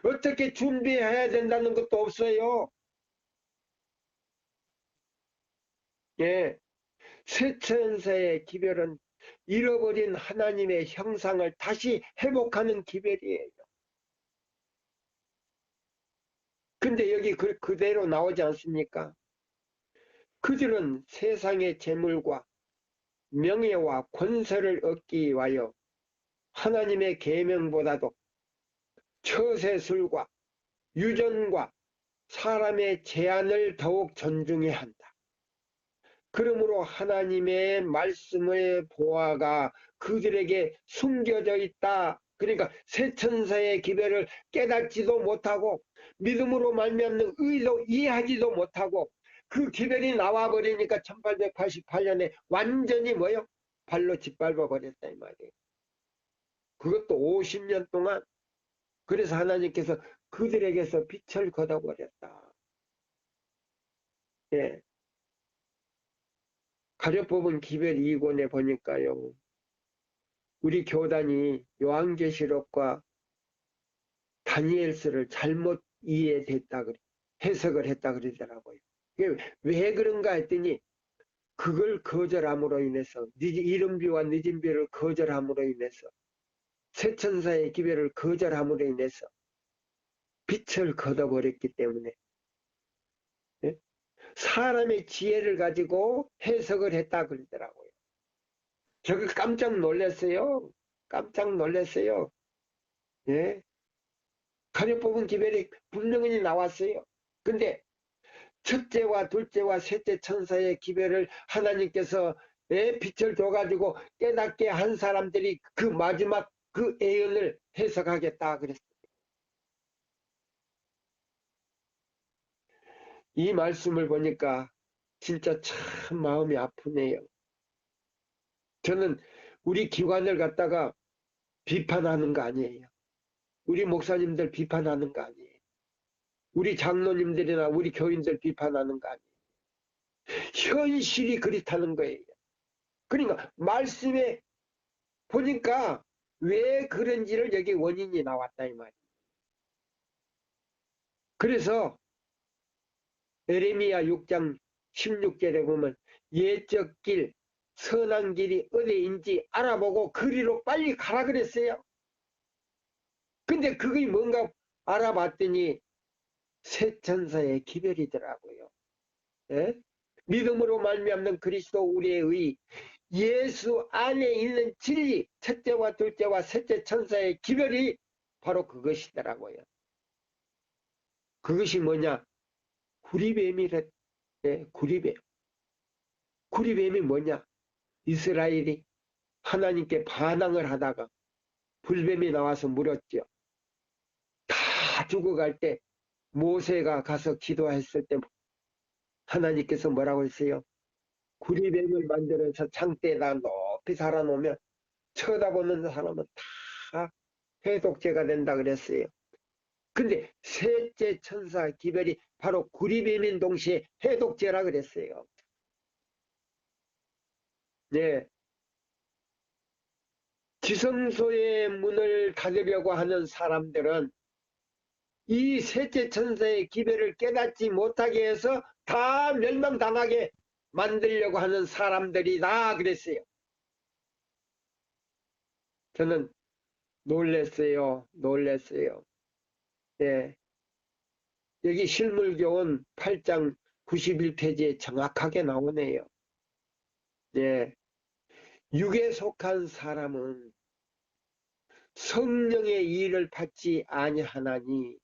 어떻게 준비해야 된다는 것도 없어요. 예, 새 천사의 기별은 잃어버린 하나님의 형상을 다시 회복하는 기별이에요. 근데 여기 그대로 나오지 않습니까? 그들은 세상의 재물과 명예와 권세를 얻기 위하여 하나님의 계명보다도 처세술과 유전과 사람의 제한을 더욱 존중해야 한다. 그러므로 하나님의 말씀의 보화가 그들에게 숨겨져 있다. 그러니까 새 천사의 기별을 깨닫지도 못하고 믿음으로 말미암는 의도 이해하지도 못하고 그 기별이 나와버리니까 1888년에 완전히 뭐요? 발로 짓밟아 버렸다 이 말이에요. 그것도 50년 동안. 그래서 하나님께서 그들에게서 빛을 걷어버렸다. 예. 가려뽑은 기별 2권에 보니까요. 우리 교단이 요한계시록과 다니엘서를 잘못 이해됐다 그래. 해석을 했다 그러더라고요. 왜 그런가 했더니 그걸 거절함으로 인해서 이른비와 늦은비를 거절함으로 인해서 새천사의 기별을 거절함으로 인해서 빛을 걷어버렸기 때문에 예? 사람의 지혜를 가지고 해석을 했다 그러더라고요. 저거 깜짝 놀랐어요. 깜짝 놀랐어요. 예? 가려뽑은 기별이 분명히 나왔어요. 근데 첫째와 둘째와 셋째 천사의 기별을 하나님께서 빛을 줘가지고 깨닫게 한 사람들이 그 마지막 그 예언을 해석하겠다 그랬어요. 이 말씀을 보니까 진짜 참 마음이 아프네요. 저는 우리 기관을 갖다가 비판하는 거 아니에요. 우리 목사님들 비판하는 거 아니에요. 우리 장로님들이나 우리 교인들 비판하는 거 아니에요. 현실이 그렇다는 거예요. 그러니까 말씀에 보니까 왜 그런지를 여기 원인이 나왔다 이 말이에요. 그래서 에레미야 6장 16절에 보면 예적 길 선한 길이 어디인지 알아보고 그리로 빨리 가라 그랬어요. 근데 그게 뭔가 알아봤더니 새 천사의 기별이더라고요. 예? 믿음으로 말미암는 그리스도 우리의 의 예수 안에 있는 진리 첫째와 둘째와 셋째 천사의 기별이 바로 그것이더라고요. 그것이 뭐냐? 구리뱀이래. 예, 구리뱀. 구리뱀이 뭐냐? 이스라엘이 하나님께 반항을 하다가 불뱀이 나와서 물었죠. 다 죽어갈 때 모세가 가서 기도했을 때 하나님께서 뭐라고 했어요? 구리뱀을 만들어서 창대에다 높이 달아놓으면 쳐다보는 사람은 다 해독제가 된다 그랬어요. 근데 셋째 천사 기별이 바로 구리뱀인 동시에 해독제라 그랬어요. 네. 지성소의 문을 닫으려고 하는 사람들은 이 셋째 천사의 기별을 깨닫지 못하게 해서 다 멸망당하게 만들려고 하는 사람들이다 그랬어요. 저는 놀랬어요. 놀랬어요. 예. 여기 실물교훈 8장 91페이지에 정확하게 나오네요. 예. 육에 속한 사람은 성령의 일을 받지 아니하나니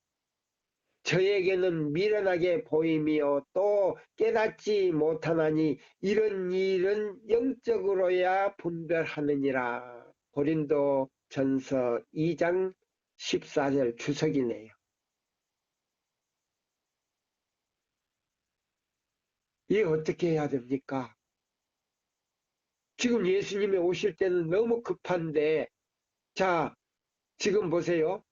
저에게는 미련하게 보임이요 또 깨닫지 못하나니 이런 일은 영적으로야 분별하느니라. 고린도 전서 2장 14절 주석이네요. 이게 어떻게 해야 됩니까? 지금 예수님이 오실 때는 너무 급한데, 자, 지금 보세요.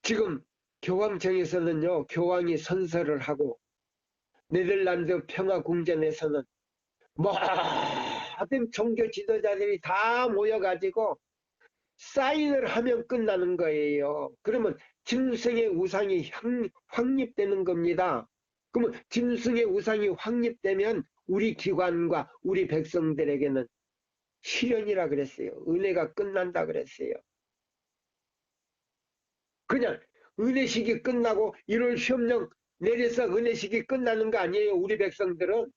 지금 교황청에서는요, 교황이 선서를 하고, 네덜란드 평화궁전에서는 모든 종교 지도자들이 다 모여가지고 사인을 하면 끝나는 거예요. 그러면 짐승의 우상이 확립되는 겁니다. 그러면 짐승의 우상이 확립되면 우리 기관과 우리 백성들에게는 시련이라 그랬어요. 은혜가 끝난다 그랬어요. 그냥 은혜식이 끝나고 1월 시험령 내려서 은혜식이 끝나는 거 아니에요. 우리 백성들은.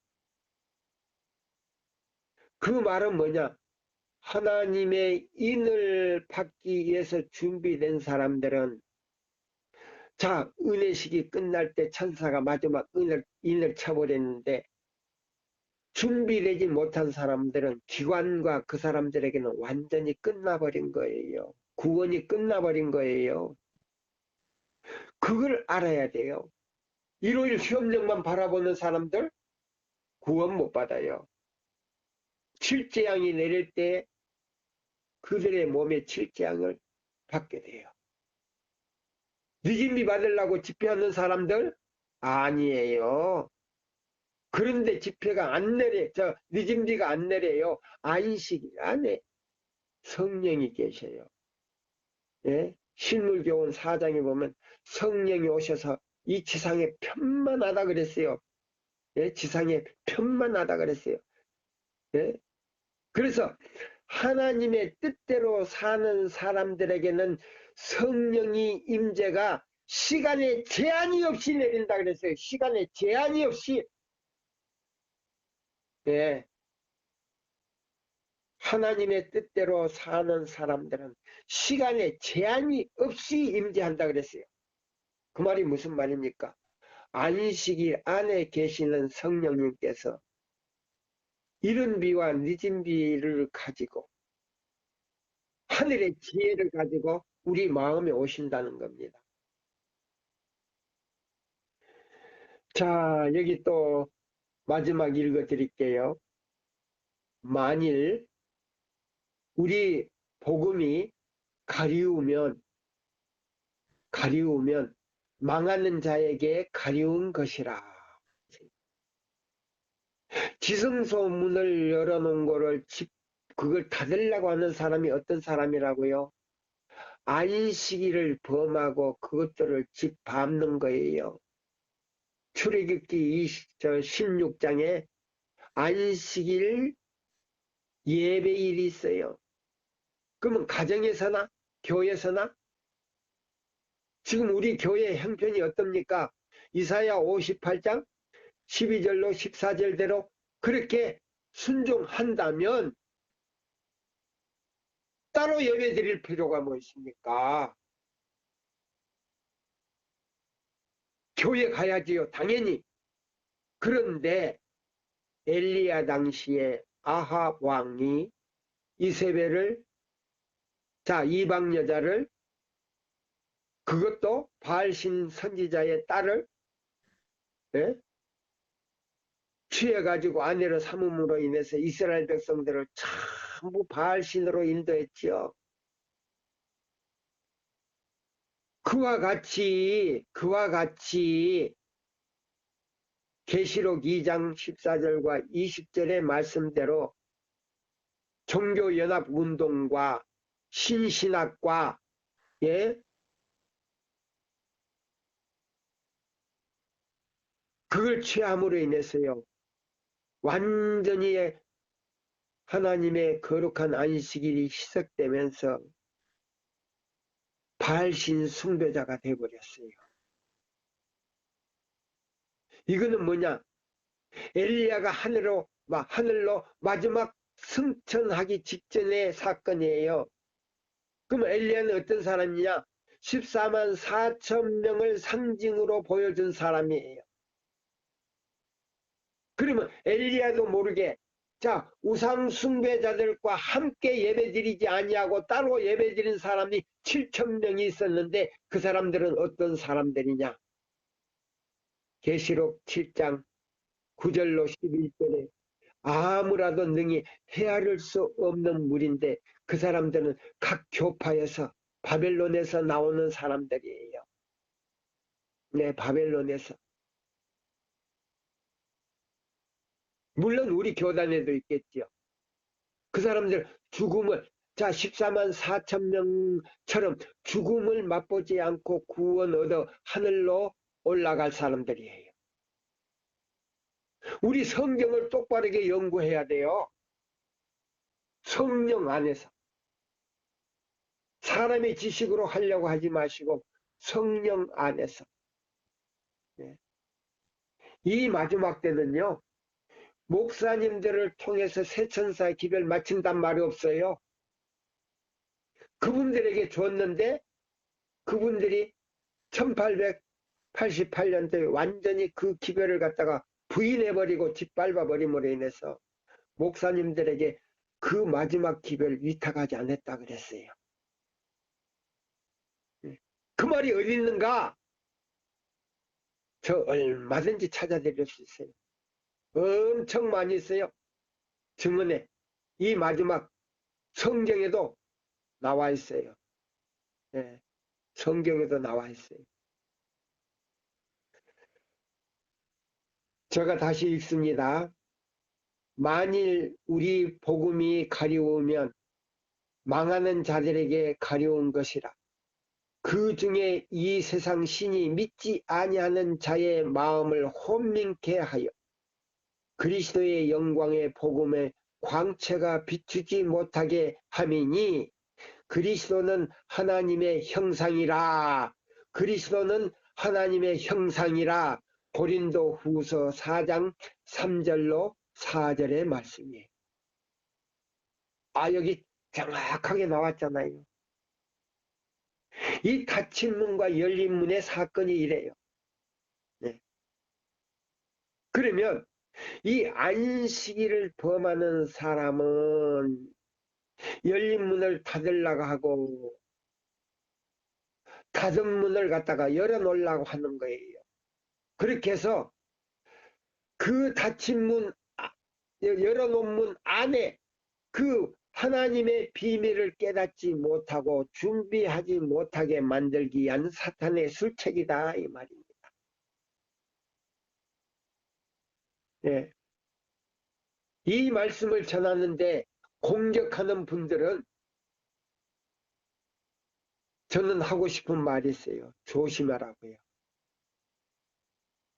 그 말은 뭐냐? 하나님의 인을 받기 위해서 준비된 사람들은 자, 은혜식이 끝날 때 천사가 마지막 인을 쳐버렸는데 준비되지 못한 사람들은 기관과 그 사람들에게는 완전히 끝나버린 거예요. 구원이 끝나버린 거예요. 그걸 알아야 돼요. 일요일 수업령만 바라보는 사람들 구원 못 받아요. 칠재앙이 내릴 때 그들의 몸에 칠재앙을 받게 돼요. 믿음이 받으려고 집회하는 사람들 아니에요. 그런데 집회가 안 내려, 늦은비가 안 내려요. 안식 안에 성령이 계셔요. 예? 실물교훈 4장에 보면 성령이 오셔서 이 지상에 편만하다 그랬어요. 예? 지상에 편만하다 그랬어요. 예? 그래서 하나님의 뜻대로 사는 사람들에게는 성령이 임재가 시간에 제한이 없이 내린다 그랬어요. 시간에 제한이 없이. 예. 하나님의 뜻대로 사는 사람들은 시간에 제한이 없이 임재한다 그랬어요. 그 말이 무슨 말입니까? 안식일 안에 계시는 성령님께서 이른 비와 늦은 비를 가지고 하늘의 지혜를 가지고 우리 마음에 오신다는 겁니다. 자, 여기 또 마지막 읽어 드릴게요. 만일 우리 복음이 가리우면 망하는 자에게 가리운 것이라. 지성소 문을 열어놓은 거를 그걸 닫으려고 하는 사람이 어떤 사람이라고요? 안식일을 범하고 그것들을 짓밟는 거예요. 출애굽기 16장에 안식일 예배일이 있어요. 그러면 가정에서나 교회에서나 지금 우리 교회 형편이 어떻습니까? 이사야 58장 12절로 14절대로 그렇게 순종한다면 따로 예배 드릴 필요가 뭐 있습니까? 교회 가야지요, 당연히. 그런데 엘리야 당시에 아합 왕이 이세벨을, 자, 이방 여자를, 그것도 바알신 선지자의 딸을 예? 취해가지고 아내로 삼음으로 인해서 이스라엘 백성들을 참 전부 바알신으로 인도했지요. 그와 같이 계시록 2장 14절과 20절의 말씀대로 종교연합운동과 신신학과, 예, 그걸 취함으로 인해서요, 완전히 하나님의 거룩한 안식일이 희석되면서 바알신 숭배자가 되어버렸어요. 이거는 뭐냐? 엘리야가 하늘로 마지막 승천하기 직전의 사건이에요. 그럼 엘리야는 어떤 사람이냐? 14만 4천 명을 상징으로 보여준 사람이에요. 그러면 엘리야도 모르게 자, 우상 숭배자들과 함께 예배드리지 아니하고 따로 예배드린 사람이 7천 명이 있었는데 그 사람들은 어떤 사람들이냐? 계시록 7장 9절로 11절에 아무라도 능히 헤아릴 수 없는 물인데 그 사람들은 각 교파에서 바벨론에서 나오는 사람들이에요. 네, 바벨론에서. 물론 우리 교단에도 있겠죠. 그 사람들 죽음을, 자, 14만 4천 명처럼 죽음을 맛보지 않고 구원 얻어 하늘로 올라갈 사람들이에요. 우리 성경을 똑바르게 연구해야 돼요. 성령 안에서. 사람의 지식으로 하려고 하지 마시고 성령 안에서. 이 마지막 때는요, 목사님들을 통해서 새천사 기별 마친단 말이 없어요. 그분들에게 줬는데 그분들이 1888년도에 완전히 그 기별을 갖다가 부인해버리고 짓밟아버림으로 인해서 목사님들에게 그 마지막 기별 위탁하지 않았다 그랬어요. 그 말이 어디 있는가? 저 얼마든지 찾아드릴 수 있어요. 엄청 많이 있어요. 증언에. 이 마지막 성경에도 나와 있어요. 예, 성경에도 나와 있어요. 제가 다시 읽습니다. 만일 우리 복음이 가려우면 망하는 자들에게 가려운 것이라. 그 중에 이 세상 신이 믿지 아니하는 자의 마음을 혼민케 하여 그리스도의 영광의 복음의 광채가 비추지 못하게 함이니 그리스도는 하나님의 형상이라. 그리스도는 하나님의 형상이라. 고린도 후서 4장 3절로 4절의 말씀이에요. 아, 여기 정확하게 나왔잖아요. 이 닫힌 문과 열린 문의 사건이 이래요. 네. 그러면 이 안식일을 범하는 사람은 열린 문을 닫으려고 하고 닫은 문을 갖다가 열어놓으려고 하는 거예요. 그렇게 해서 그 닫힌 문, 열어놓은 문 안에 그 하나님의 비밀을 깨닫지 못하고 준비하지 못하게 만들기 위한 사탄의 술책이다 이 말입니다. 예. 이 말씀을 전하는데 공격하는 분들은 저는 하고 싶은 말이 있어요. 조심하라고요.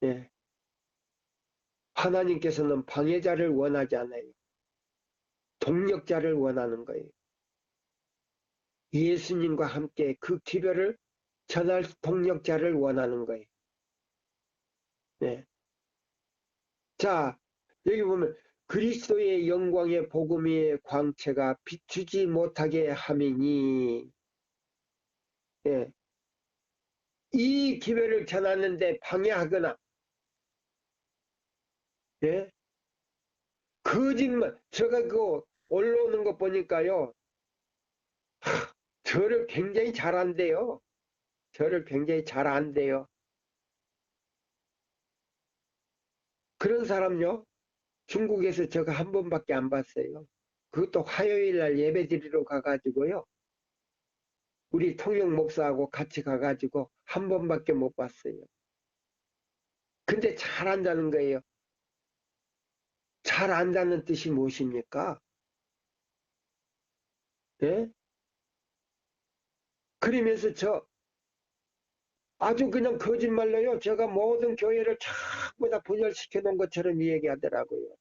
예. 하나님께서는 방해자를 원하지 않아요. 동력자를 원하는 거예요. 예수님과 함께 그 기별을 전할 동력자를 원하는 거예요. 네. 자, 여기 보면 그리스도의 영광의 복음의 광채가 비추지 못하게 함이니, 예. 이 기별을 전하는데 방해하거나, 예. 거짓말, 제가 그 올라오는 거 보니까요, 저를 굉장히 잘한대요. 저를 굉장히 잘한대요. 그런 사람요, 중국에서 제가 한 번밖에 안 봤어요. 그것도 화요일 날 예배 드리러 가가지고요. 우리 통영 목사하고 같이 가가지고 한 번밖에 못 봤어요. 근데 잘 안다는 거예요. 잘 안다는 뜻이 무엇입니까? 예? 그러면서 아주 그냥 거짓말로요. 제가 모든 교회를 전부 다 분열시켜 놓은 것처럼 얘기하더라고요.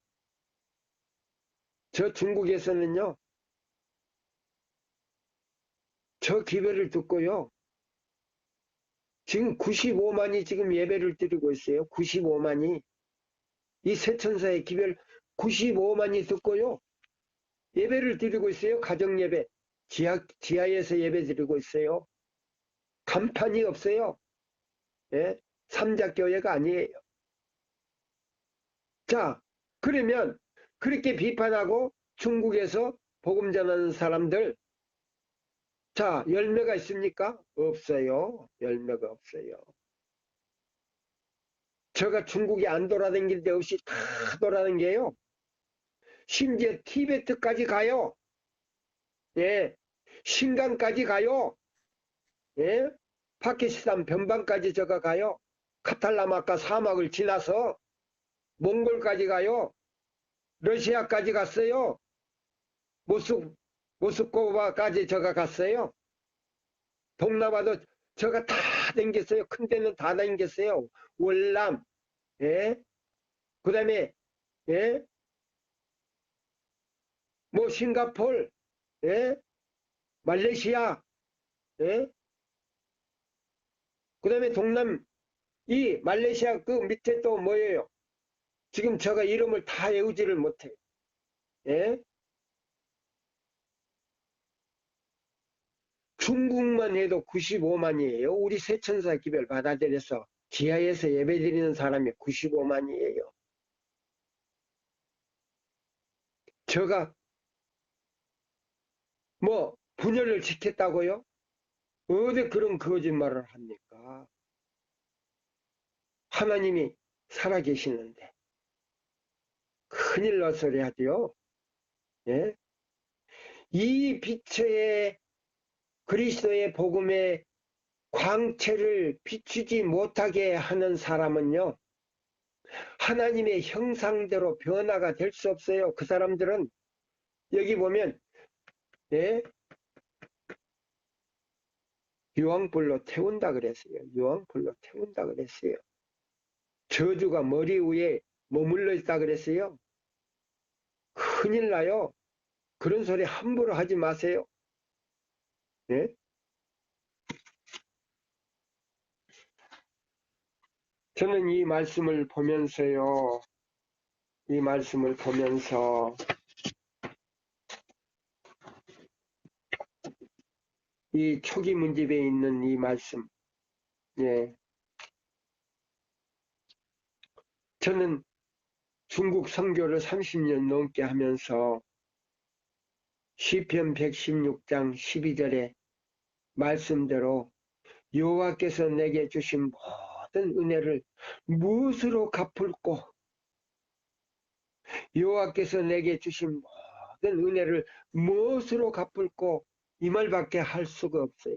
저 중국에서는요. 저 기별을 듣고요. 지금 95만이 지금 예배를 드리고 있어요. 95만이. 이 세천사의 기별 95만이 듣고요. 예배를 드리고 있어요. 가정예배. 지하에서 예배 드리고 있어요. 간판이 없어요. 예? 삼자교회가 아니에요. 자, 그러면 그렇게 비판하고 중국에서 복음 전하는 사람들, 자, 열매가 있습니까? 없어요. 열매가 없어요. 제가 중국에 안 돌아다닐 데 없이 다 돌아다녀요. 심지어 티베트까지 가요. 예. 신강까지 가요. 예. 파키스탄 변방까지 제가 가요. 카탈라마카 사막을 지나서 몽골까지 가요. 러시아까지 갔어요. 모스크바까지 제가 갔어요. 동남아도 제가 다 댕겼어요. 큰 데는 다 댕겼어요. 월남, 예? 그 다음에, 예? 뭐, 싱가폴, 예? 말레이시아, 예? 그 다음에 이 말레이시아 그 밑에 또 뭐예요? 지금 제가 이름을 다 외우지를 못해요. 예? 중국만 해도 95만이에요. 우리 세천사 기별 받아들여서 지하에서 예배드리는 사람이 95만이에요. 제가 뭐 분열을 시켰다고요? 어디 그런 거짓말을 합니까? 하나님이 살아계시는데 큰일 날 소리 하지요. 예? 이 빛의 그리스도의 복음의 광채를 비추지 못하게 하는 사람은요. 하나님의 형상대로 변화가 될 수 없어요. 그 사람들은 여기 보면 예? 유황불로 태운다 그랬어요. 유황불로 태운다 그랬어요. 저주가 머리 위에 머물러 있다 그랬어요. 큰일 나요. 그런 소리 함부로 하지 마세요. 예? 저는 이 말씀을 보면서요. 이 말씀을 보면서 이 초기 문집에 있는 이 말씀, 예. 저는 중국 선교를 30년 넘게 하면서 시편 116장 12절에 말씀대로 여호와께서 내게 주신 모든 은혜를 무엇으로 갚을꼬? 여호와께서 내게 주신 모든 은혜를 무엇으로 갚을꼬? 이 말밖에 할 수가 없어요.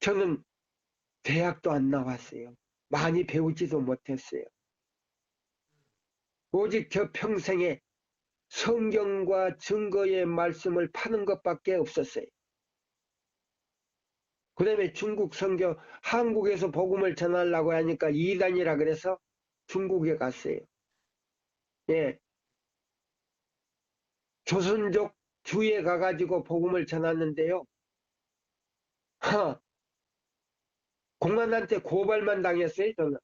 저는 대학도 안 나왔어요. 많이 배우지도 못했어요. 오직 저 평생에 성경과 증거의 말씀을 파는 것밖에 없었어요. 그 다음에 중국 선교, 한국에서 복음을 전하려고 하니까 이단이라 그래서 중국에 갔어요. 예. 조선족 주에 가가지고 복음을 전하는데요. 공안한테 고발만 당했어요, 저는.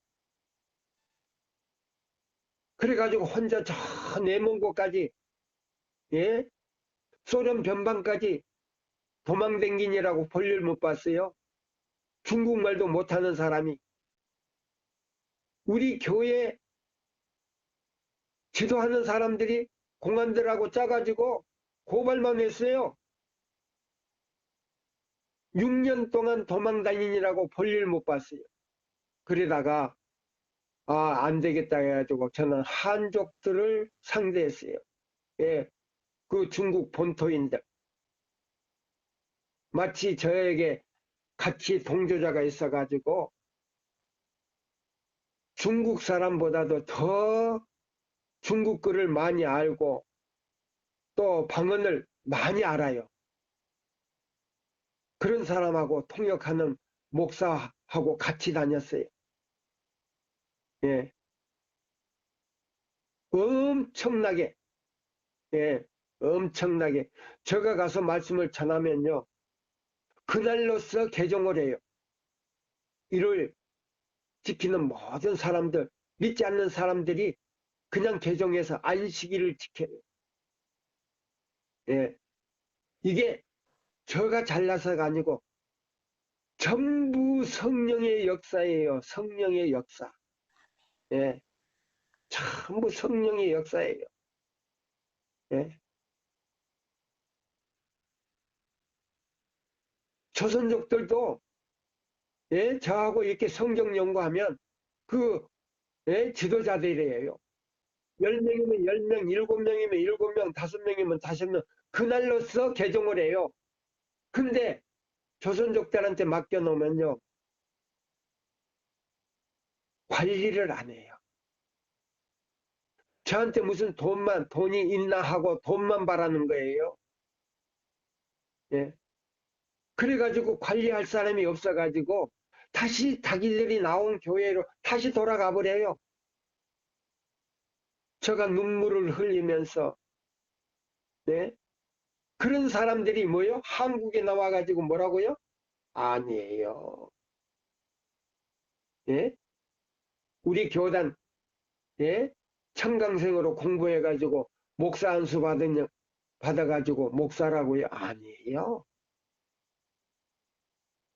그래가지고 혼자 저 내몽고까지, 예? 소련 변방까지 도망댕긴이라고 볼일 못 봤어요. 중국말도 못하는 사람이. 우리 교회 지도하는 사람들이 공안들하고 짜가지고 고발만 했어요. 6년 동안 도망다니느라고 볼일 못 봤어요. 그러다가 안 되겠다 해가지고 저는 한족들을 상대했어요. 예, 그 중국 본토인들. 마치 저에게 같이 동조자가 있어가지고 중국 사람보다도 더 중국 글을 많이 알고 또 방언을 많이 알아요. 그런 사람하고 통역하는 목사하고 같이 다녔어요. 예, 엄청나게, 예, 엄청나게. 제가 가서 말씀을 전하면요. 그날로서 개종을 해요. 이를 지키는 모든 사람들, 믿지 않는 사람들이 그냥 개종해서 안식일을 지켜요. 예, 이게 저가 잘나서가 아니고 전부 성령의 역사예요. 성령의 역사. 예, 전부 성령의 역사예요. 예. 조선족들도 예, 저하고 이렇게 성경 연구하면 그 예, 지도자들이에요. 10명이면 10명, 7명이면 7명, 5명이면 5명. 그날로서 개종을 해요. 근데 조선족들한테 맡겨놓으면요. 관리를 안 해요. 저한테 무슨 돈이 있나 하고 돈만 바라는 거예요. 예. 그래가지고 관리할 사람이 없어가지고 다시 자기들이 나온 교회로 다시 돌아가 버려요. 제가 눈물을 흘리면서, 네? 그런 사람들이 뭐요? 한국에 나와가지고 뭐라고요? 아니에요. 예? 우리 교단, 예? 청강생으로 공부해가지고 목사 안수 받아가지고 목사라고요? 아니에요.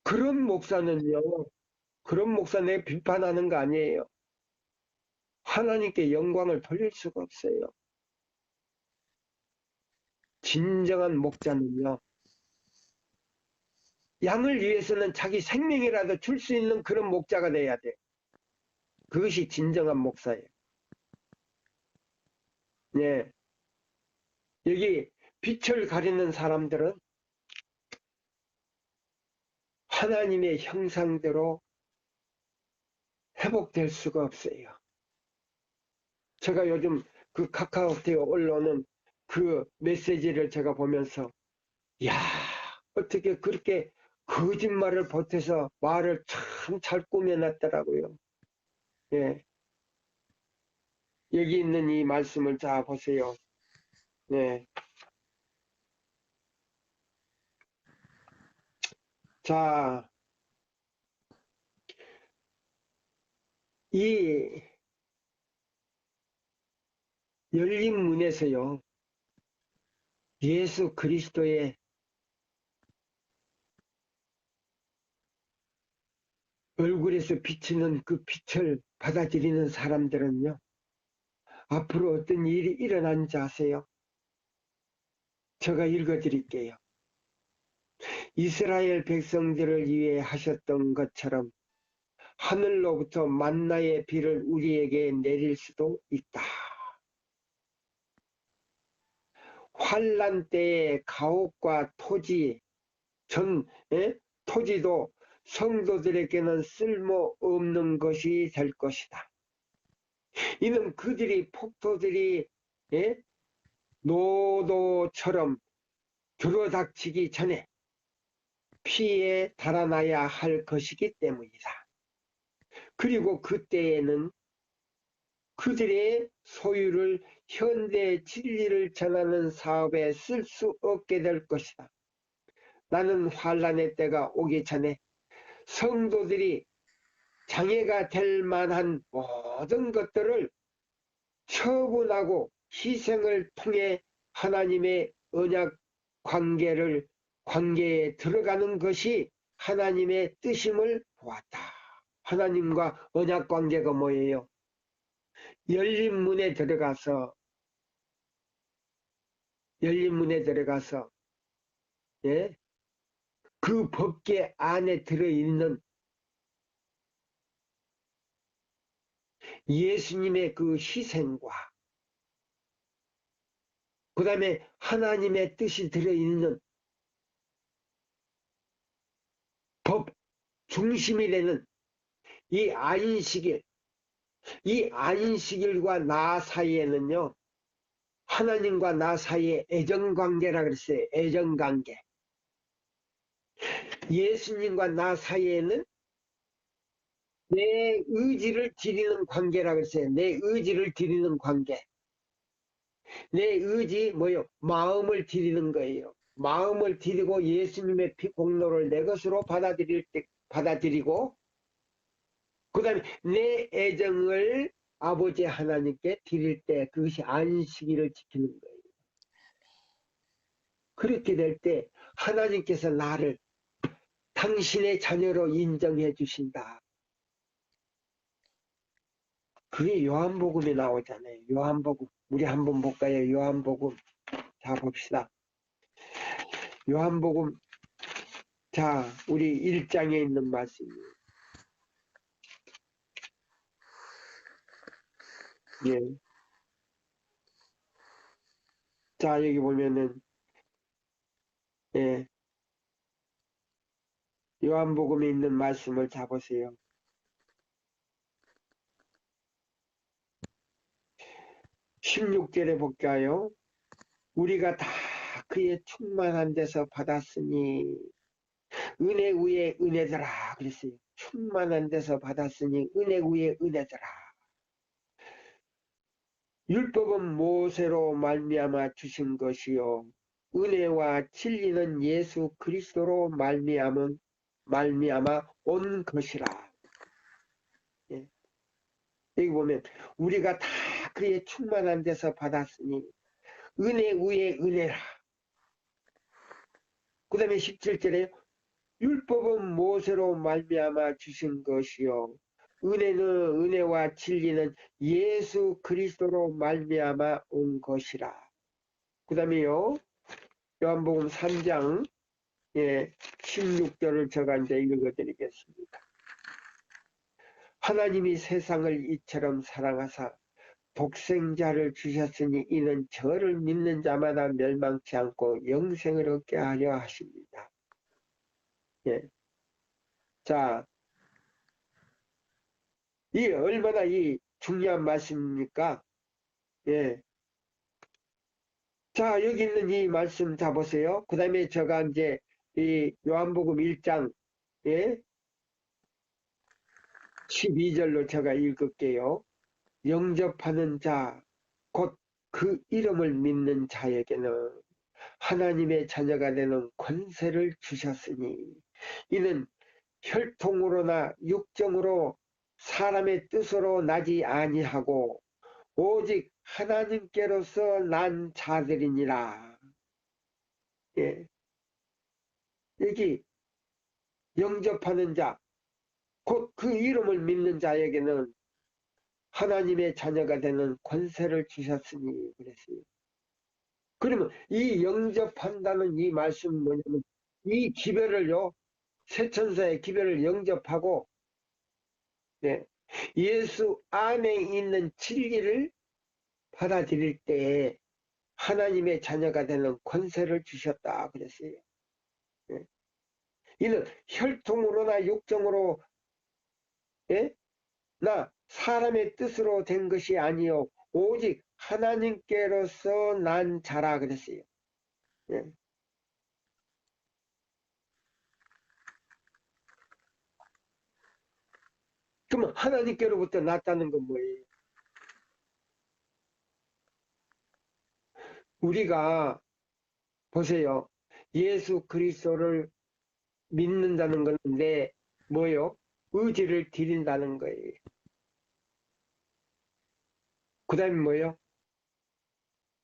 그런 목사는요, 그런 목사 내 비판하는 거 아니에요. 하나님께 영광을 돌릴 수가 없어요. 진정한 목자는요, 양을 위해서는 자기 생명이라도 줄 수 있는 그런 목자가 돼야 돼. 그것이 진정한 목사예요. 예. 여기 빛을 가리는 사람들은 하나님의 형상대로 회복될 수가 없어요. 제가 요즘 그 카카오톡에 올라오는 그 메시지를 제가 보면서, 야, 어떻게 그렇게 거짓말을 보태서 말을 참 잘 꾸며놨더라고요. 예. 여기 있는 이 말씀을 자 보세요. 네. 자, 이 열린 문에서요. 예수 그리스도의 얼굴에서 비치는 그 빛을 받아들이는 사람들은요. 앞으로 어떤 일이 일어난지 아세요? 제가 읽어드릴게요. 이스라엘 백성들을 위해 하셨던 것처럼 하늘로부터 만나의 비를 우리에게 내릴 수도 있다. 환란 때의 가옥과 토지, 토지도 성도들에게는 쓸모없는 것이 될 것이다. 이는 그들이 폭도들이 예? 노도처럼 들어닥치기 전에 피해 달아나야 할 것이기 때문이다. 그리고 그때에는 그들의 소유를 현대 진리를 전하는 사업에 쓸 수 없게 될 것이다. 나는 환란의 때가 오기 전에 성도들이 장애가 될 만한 모든 것들을 처분하고 희생을 통해 하나님의 언약 관계에 들어가는 것이 하나님의 뜻임을 보았다. 하나님과 언약 관계가 뭐예요? 열린 문에 들어가서 예? 그 법계 안에 들어있는 예수님의 그 희생과 그 다음에 하나님의 뜻이 들어있는 법 중심이 되는 이 안식일, 이 안식일과 나 사이에는요, 하나님과 나 사이의 애정관계라 그랬어요. 애정관계. 예수님과 나 사이에는 내 의지를 드리는 관계라 그랬어요. 내 의지를 드리는 관계. 내 의지 뭐요? 마음을 드리는 거예요. 마음을 드리고 예수님의 피 공로를 내 것으로 받아들이고 그 다음에 내 애정을 아버지 하나님께 드릴 때 그것이 안식일을 지키는 거예요. 그렇게 될 때 하나님께서 나를 당신의 자녀로 인정해 주신다. 그게 요한복음에 나오잖아요. 요한복음. 우리 한번 볼까요? 요한복음. 자, 봅시다. 요한복음. 자, 우리 1장에 있는 말씀이에요. 예. 자, 여기 보면은, 예. 요한복음에 있는 말씀을 잡으세요. 16절에 볼까요? 우리가 다 그의 충만한 데서 받았으니 은혜 위에 은혜더라 그랬어요. 충만한 데서 받았으니 은혜 위에 은혜더라. 율법은 모세로 말미암아 주신 것이요 은혜와 진리는 예수 그리스도로 말미암아 온 것이라. 예. 여기 보면 우리가 다 그의 충만한 데서 받았으니 은혜 위에 은혜라. 그 다음에 17절에 율법은 모세로 말미암아 주신 것이요 은혜는 은혜와 진리는 예수 그리스도로 말미암아 온 것이라. 그 다음에요 요한복음 3장 16절을 제가 이제 읽어드리겠습니다. 하나님이 세상을 이처럼 사랑하사 독생자를 주셨으니 이는 저를 믿는 자마다 멸망치 않고 영생을 얻게 하려 하십니다. 예. 자, 이 얼마나 이 중요한 말씀입니까? 예. 자, 여기 있는 이 말씀 잡으세요. 그 다음에 제가 이제 이 요한복음 1장, 예? 12절로 제가 읽을게요. 영접하는 자, 곧 그 이름을 믿는 자에게는 하나님의 자녀가 되는 권세를 주셨으니 이는 혈통으로나 육정으로 사람의 뜻으로 나지 아니하고 오직 하나님께로서 난 자들이니라. 예. 여기 영접하는 자, 곧 그 이름을 믿는 자에게는 하나님의 자녀가 되는 권세를 주셨으니 그랬어요. 그러면 이 영접한다는 이 말씀은 뭐냐면 이 기별을요, 세천사의 기별을 영접하고 네, 예수 안에 있는 진리를 받아들일 때에 하나님의 자녀가 되는 권세를 주셨다 그랬어요. 네. 이는 혈통으로나 육정으로 예? 나 사람의 뜻으로 된 것이 아니요 오직 하나님께로서 난 자라 그랬어요. 예. 그러면 하나님께로부터 났다는 건 뭐예요? 우리가 보세요. 예수 그리스도를 믿는다는 건데 뭐요? 의지를 드린다는 거예요. 그 다음에 뭐요?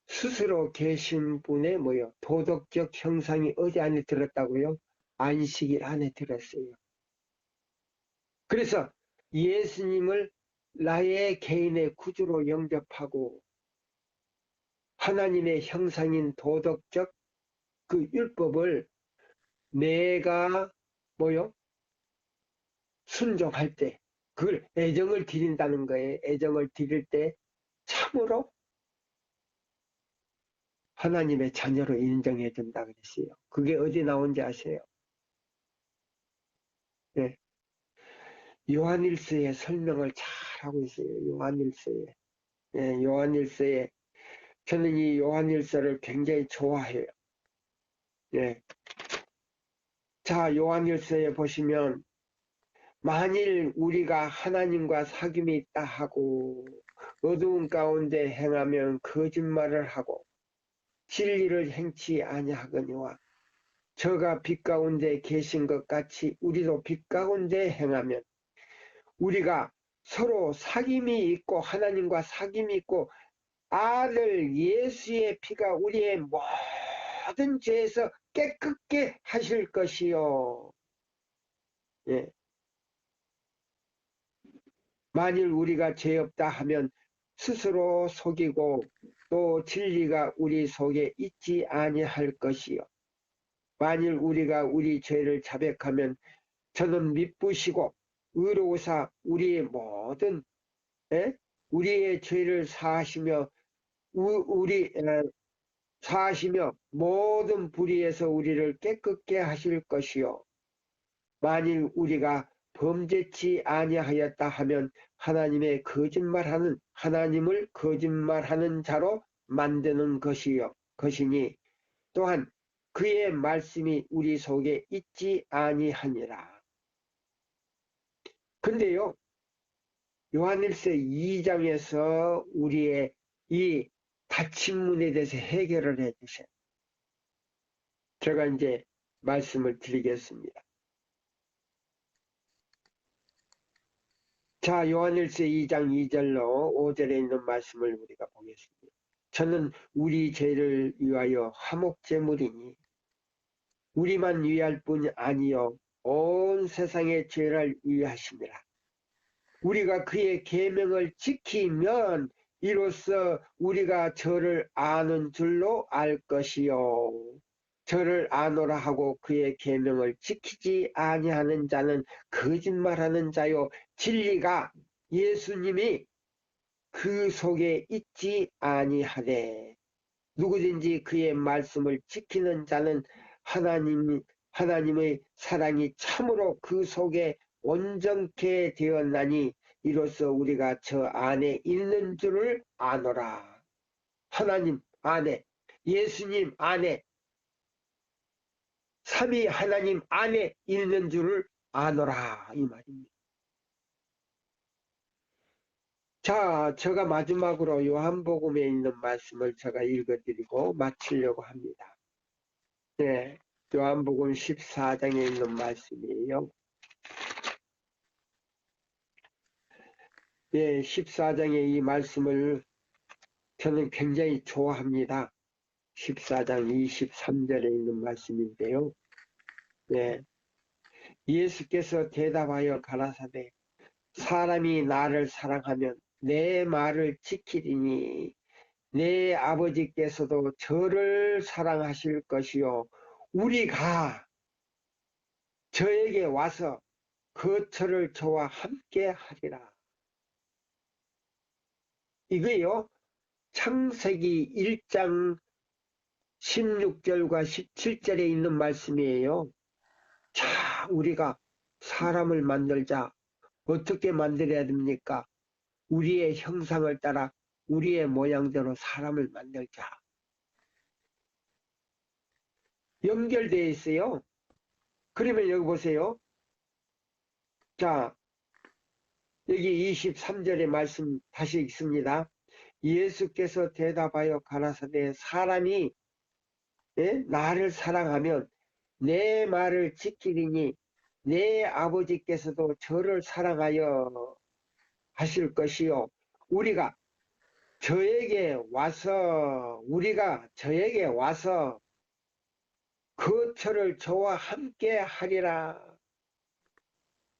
스스로 계신 분의 뭐요? 도덕적 형상이 어디 안에 들었다고요? 안식일 안에 들었어요. 그래서 예수님을 나의 개인의 구주로 영접하고 하나님의 형상인 도덕적 그 율법을 내가 뭐요? 순종할 때 그걸 애정을 드린다는 거예요. 애정을 드릴 때 참으로 하나님의 자녀로 인정해 준다 그랬어요. 그게 어디 나온지 아세요? 네. 요한일서에 설명을 잘 하고 있어요. 요한일서에. 네, 요한일서에 저는 이 요한일서를 굉장히 좋아해요. 네. 자, 요한일서에 보시면 만일 우리가 하나님과 사귐이 있다 하고 어두운 가운데 행하면 거짓말을 하고 진리를 행치 아니하거니와 저가 빛 가운데 계신 것 같이 우리도 빛 가운데 행하면 우리가 서로 사귐이 있고 하나님과 사귐이 있고 아들 예수의 피가 우리의 모든 죄에서 깨끗게 하실 것이요. 예. 만일 우리가 죄 없다 하면 스스로 속이고 또 진리가 우리 속에 있지 아니할 것이요. 만일 우리가 우리 죄를 자백하면 저는 미쁘시고 의로우사 우리의 모든 우리의 죄를 사하시며 사하시며 모든 불의에서 우리를 깨끗게 하실 것이요. 만일 우리가 범죄치 아니하였다 하면 하나님을 거짓말하는 자로 만드는 것이니 또한 그의 말씀이 우리 속에 있지 아니하니라. 근데요, 요한일서 2장에서 우리의 이 닫힌 문에 대해서 해결을 해주셔요. 제가 이제 말씀을 드리겠습니다. 자, 요한일서 2장 2절로 5절에 있는 말씀을 우리가 보겠습니다. 저는 우리 죄를 위하여 화목제물이니 우리만 위할 뿐 아니요 온 세상의 죄를 위하심이라. 우리가 그의 계명을 지키면 이로써 우리가 저를 아는 줄로 알 것이요. 저를 아노라 하고 그의 계명을 지키지 아니하는 자는 거짓말하는 자요. 진리가 예수님이 그 속에 있지 아니하되 누구든지 그의 말씀을 지키는 자는 하나님의 사랑이 참으로 그 속에 온전케 되었나니 이로써 우리가 저 안에 있는 줄을 아노라. 하나님 안에, 예수님 안에, 삼위 하나님 안에 있는 줄을 아노라 이 말입니다. 자, 제가 마지막으로 요한복음에 있는 말씀을 제가 읽어드리고 마치려고 합니다. 네, 요한복음 14장에 있는 말씀이에요. 예, 14장의 이 말씀을 저는 굉장히 좋아합니다. 14장 23절에 있는 말씀인데요. 예, 예수께서 대답하여 가라사대 사람이 나를 사랑하면 내 말을 지키리니 내 아버지께서도 저를 사랑하실 것이요 우리가 저에게 와서 거처를 저와 함께 하리라. 이거요 창세기 1장 16절과 17절에 있는 말씀이에요. 자, 우리가 사람을 만들자. 어떻게 만들어야 됩니까? 우리의 형상을 따라 우리의 모양대로 사람을 만들자. 연결되어 있어요. 그러면 여기 보세요. 자, 여기 23절의 말씀 다시 읽습니다. 예수께서 대답하여 가라사대 사람이 나를 사랑하면 내 말을 지키리니 내 아버지께서도 저를 사랑하여 하실 것이요 우리가 저에게 와서 거처를 저와 함께 하리라.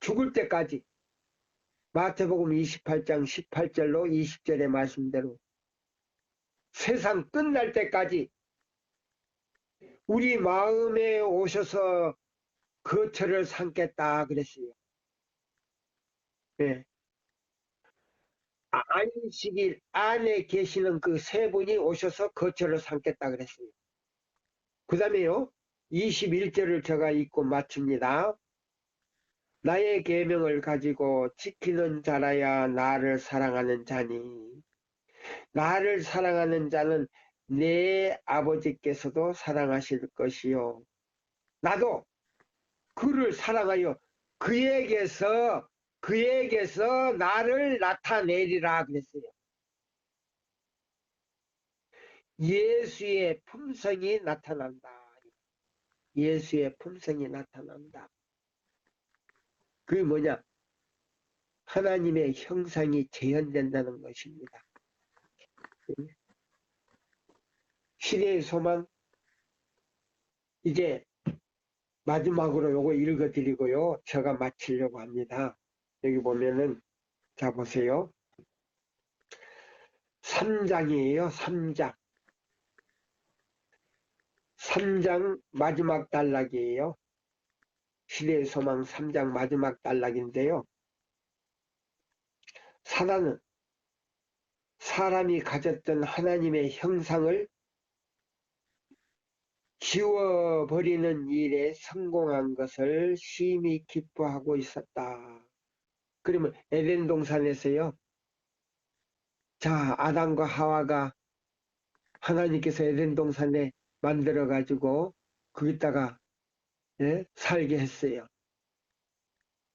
죽을 때까지 마태복음 28장 18절로 20절의 말씀대로 세상 끝날 때까지 우리 마음에 오셔서 거처를 삼겠다 그랬어요. 예. 안식일 안에 계시는 그 세 분이 오셔서 거처를 삼겠다 그랬어요. 그 다음에요. 21절을 제가 읽고 마칩니다. 나의 계명을 가지고 지키는 자라야 나를 사랑하는 자니 나를 사랑하는 자는 내 아버지께서도 사랑하실 것이요. 나도 그를 사랑하여 그에게서 나를 나타내리라 그랬어요. 예수의 품성이 나타난다. 예수의 품성이 나타난다. 그게 뭐냐? 하나님의 형상이 재현된다는 것입니다. 시대의 소망, 이제 마지막으로 요거 읽어드리고요. 제가 마치려고 합니다. 여기 보면은, 자, 보세요. 3장이에요, 3장. 3장 마지막 단락이에요. 시대의 소망 3장 마지막 단락인데요. 사단은 사람이 가졌던 하나님의 형상을 지워버리는 일에 성공한 것을 심히 기뻐하고 있었다. 그러면 에덴 동산에서요. 자, 아담과 하와가 하나님께서 에덴 동산에 만들어 가지고 거기다가 살게 했어요.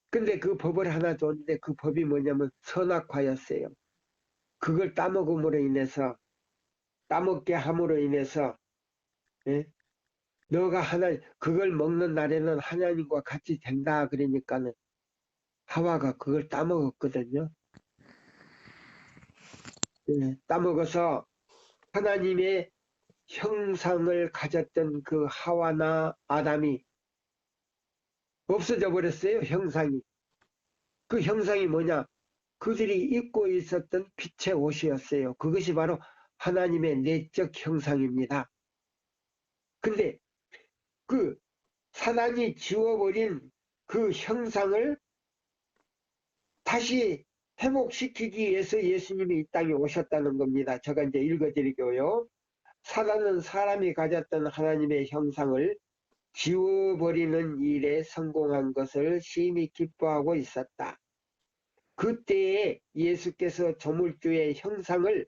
근데 그 법을 하나 줬는데 그 법이 뭐냐면 선악과였어요. 그걸 따먹음으로 인해서 따먹게 함으로 인해서 예? 너가 그걸 먹는 날에는 하나님과 같이 된다 그러니까는 하와가 그걸 따먹었거든요. 예, 따먹어서 하나님의 형상을 가졌던 그 하와나 아담이 없어져 버렸어요. 형상이. 그 형상이 뭐냐? 그들이 입고 있었던 빛의 옷이었어요. 그것이 바로 하나님의 내적 형상입니다. 근데 그 사단이 지워버린 그 형상을 다시 회복시키기 위해서 예수님이 이 땅에 오셨다는 겁니다. 제가 이제 읽어드리고요. 사단은 사람이 가졌던 하나님의 형상을 지워버리는 일에 성공한 것을 심히 기뻐하고 있었다. 그때에 예수께서 조물주의 형상을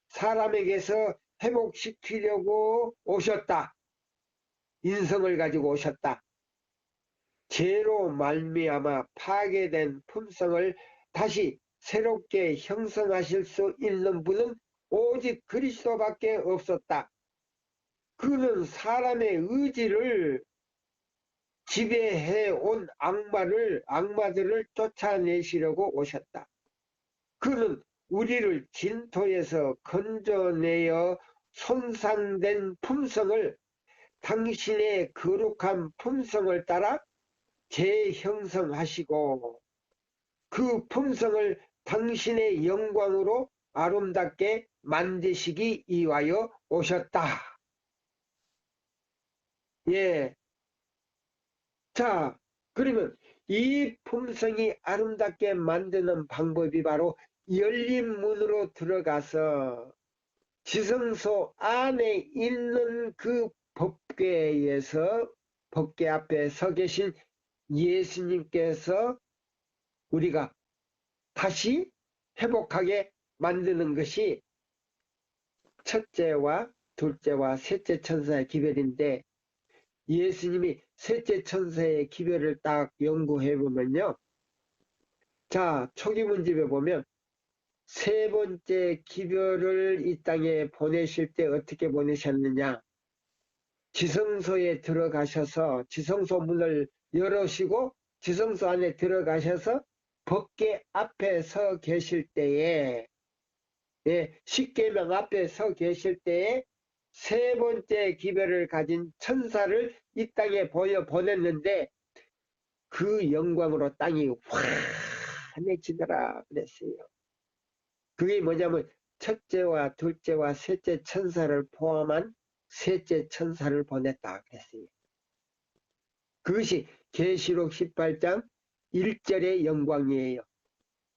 사람에게서 회복시키려고 오셨다. 인성을 가지고 오셨다. 죄로 말미암아 파괴된 품성을 다시 새롭게 형성하실 수 있는 분은 오직 그리스도밖에 없었다. 그는 사람의 의지를 지배해 온 악마들을 쫓아내시려고 오셨다. 그는 우리를 진토에서 건져내어 손상된 품성을 당신의 거룩한 품성을 따라 재형성하시고 그 품성을 당신의 영광으로 아름답게 만드시기 위하여 오셨다. 예. 자, 그러면 이 품성이 아름답게 만드는 방법이 바로 열린 문으로 들어가서 지성소 안에 있는 그 법궤에서 법궤 앞에 서 계신 예수님께서 우리가 다시 회복하게 만드는 것이 첫째와 둘째와 셋째 천사의 기별인데 예수님이 셋째 천사의 기별을 딱 연구해 보면요. 자, 초기 문집에 보면 세 번째 기별을 이 땅에 보내실 때 어떻게 보내셨느냐. 지성소에 들어가셔서 지성소 문을 열으시고 지성소 안에 들어가셔서 법궤 앞에 서 계실 때에 십계명 앞에 서 계실 때에 세 번째 기별을 가진 천사를 이 땅에 보냈는데 그 영광으로 땅이 환해지더라 그랬어요. 그게 뭐냐면 첫째와 둘째와 셋째 천사를 포함한 셋째 천사를 보냈다 그랬어요. 그것이 계시록 18장 1절의 영광이에요.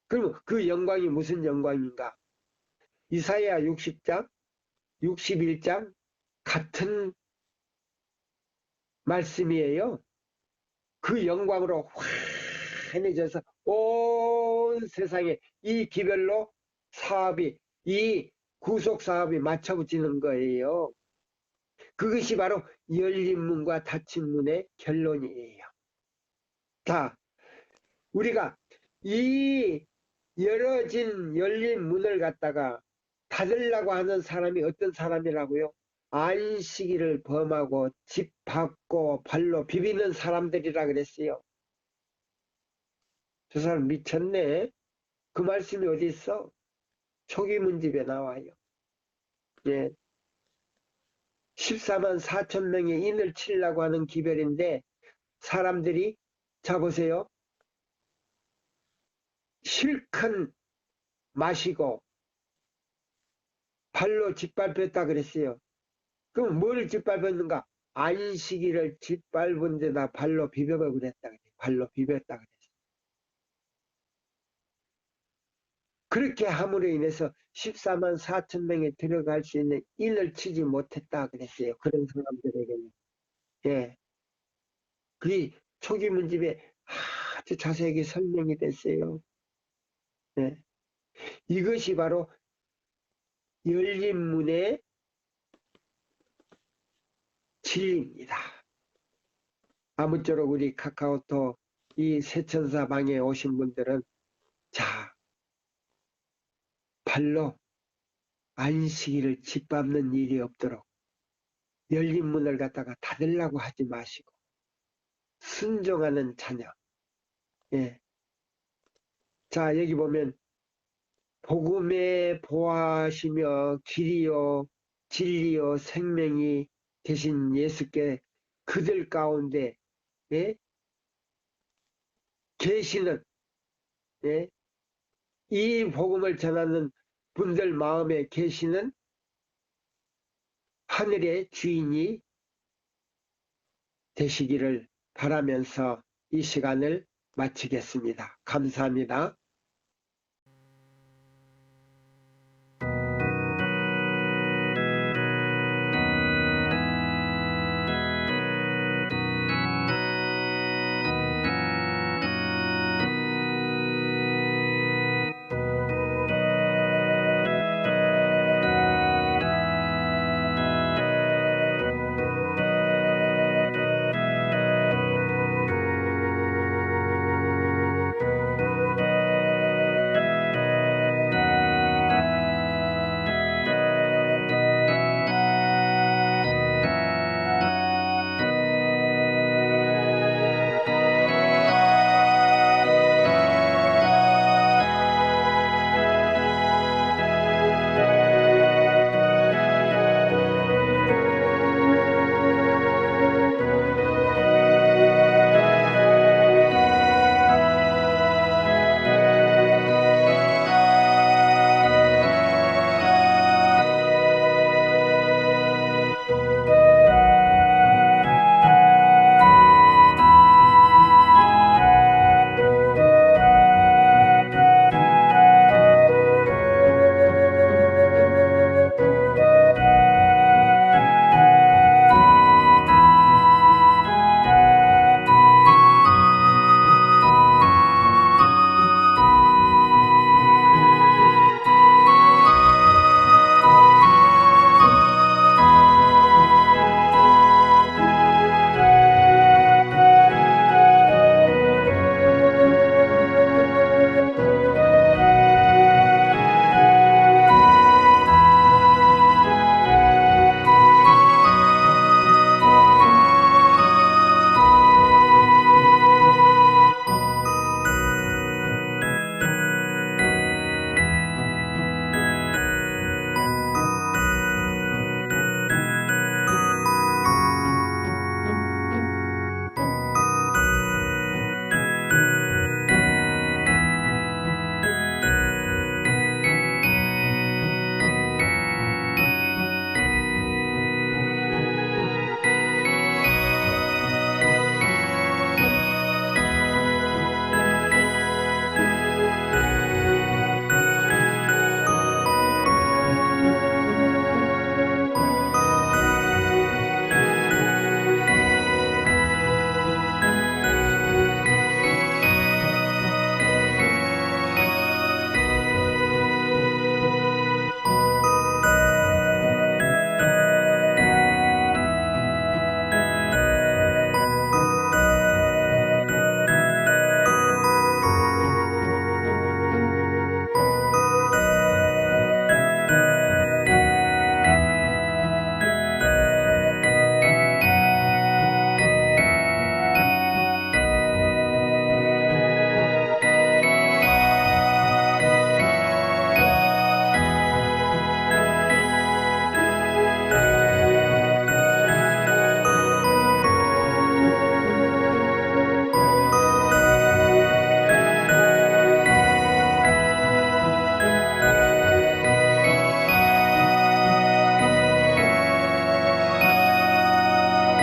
그럼 그 영광이 무슨 영광인가? 이사야 60장, 61장 같은 말씀이에요. 그 영광으로 환해져서 온 세상에 이 기별로 사업이, 이 구속 사업이 맞춰붙이는 거예요. 그것이 바로 열린 문과 닫힌 문의 결론이에요. 자, 우리가 이 열린 문을 갖다가 닫으려고 하는 사람이 어떤 사람이라고요? 안식일을 범하고 집 밖고 발로 비비는 사람들이라 그랬어요. 저 사람 미쳤네. 그 말씀이 어디 있어? 초기문집에 나와요. 예. 14만 4천 명의 인을 치려고 하는 기별인데 사람들이 자 보세요. 실컷 마시고 발로 짓밟혔다 그랬어요. 그럼 뭘 짓밟았는가? 안식일을 짓밟은 데다 발로 비벼고 그랬다 그래요. 발로 비볐다 그랬어요. 그렇게 함으로 인해서 14만 4천 명에 들어갈 수 있는 인을 치지 못했다 그랬어요. 그런 사람들에게는. 예. 그게 초기 문집에 아주 자세하게 설명이 됐어요. 예. 이것이 바로 열린 문의 진리입니다. 아무쪼록 우리 카카오톡 이 세천사 방에 오신 분들은 자, 발로 안식일을 짓밟는 일이 없도록 열린 문을 갖다가 닫으려고 하지 마시고 순종하는 자녀. 예. 자, 여기 보면 복음에 보하시며 길이요 진리요 생명이 되신 예수께 그들 가운데 예? 계시는 예? 이 복음을 전하는 분들 마음에 계시는 하늘의 주인이 되시기를 바라면서 이 시간을 마치겠습니다. 감사합니다.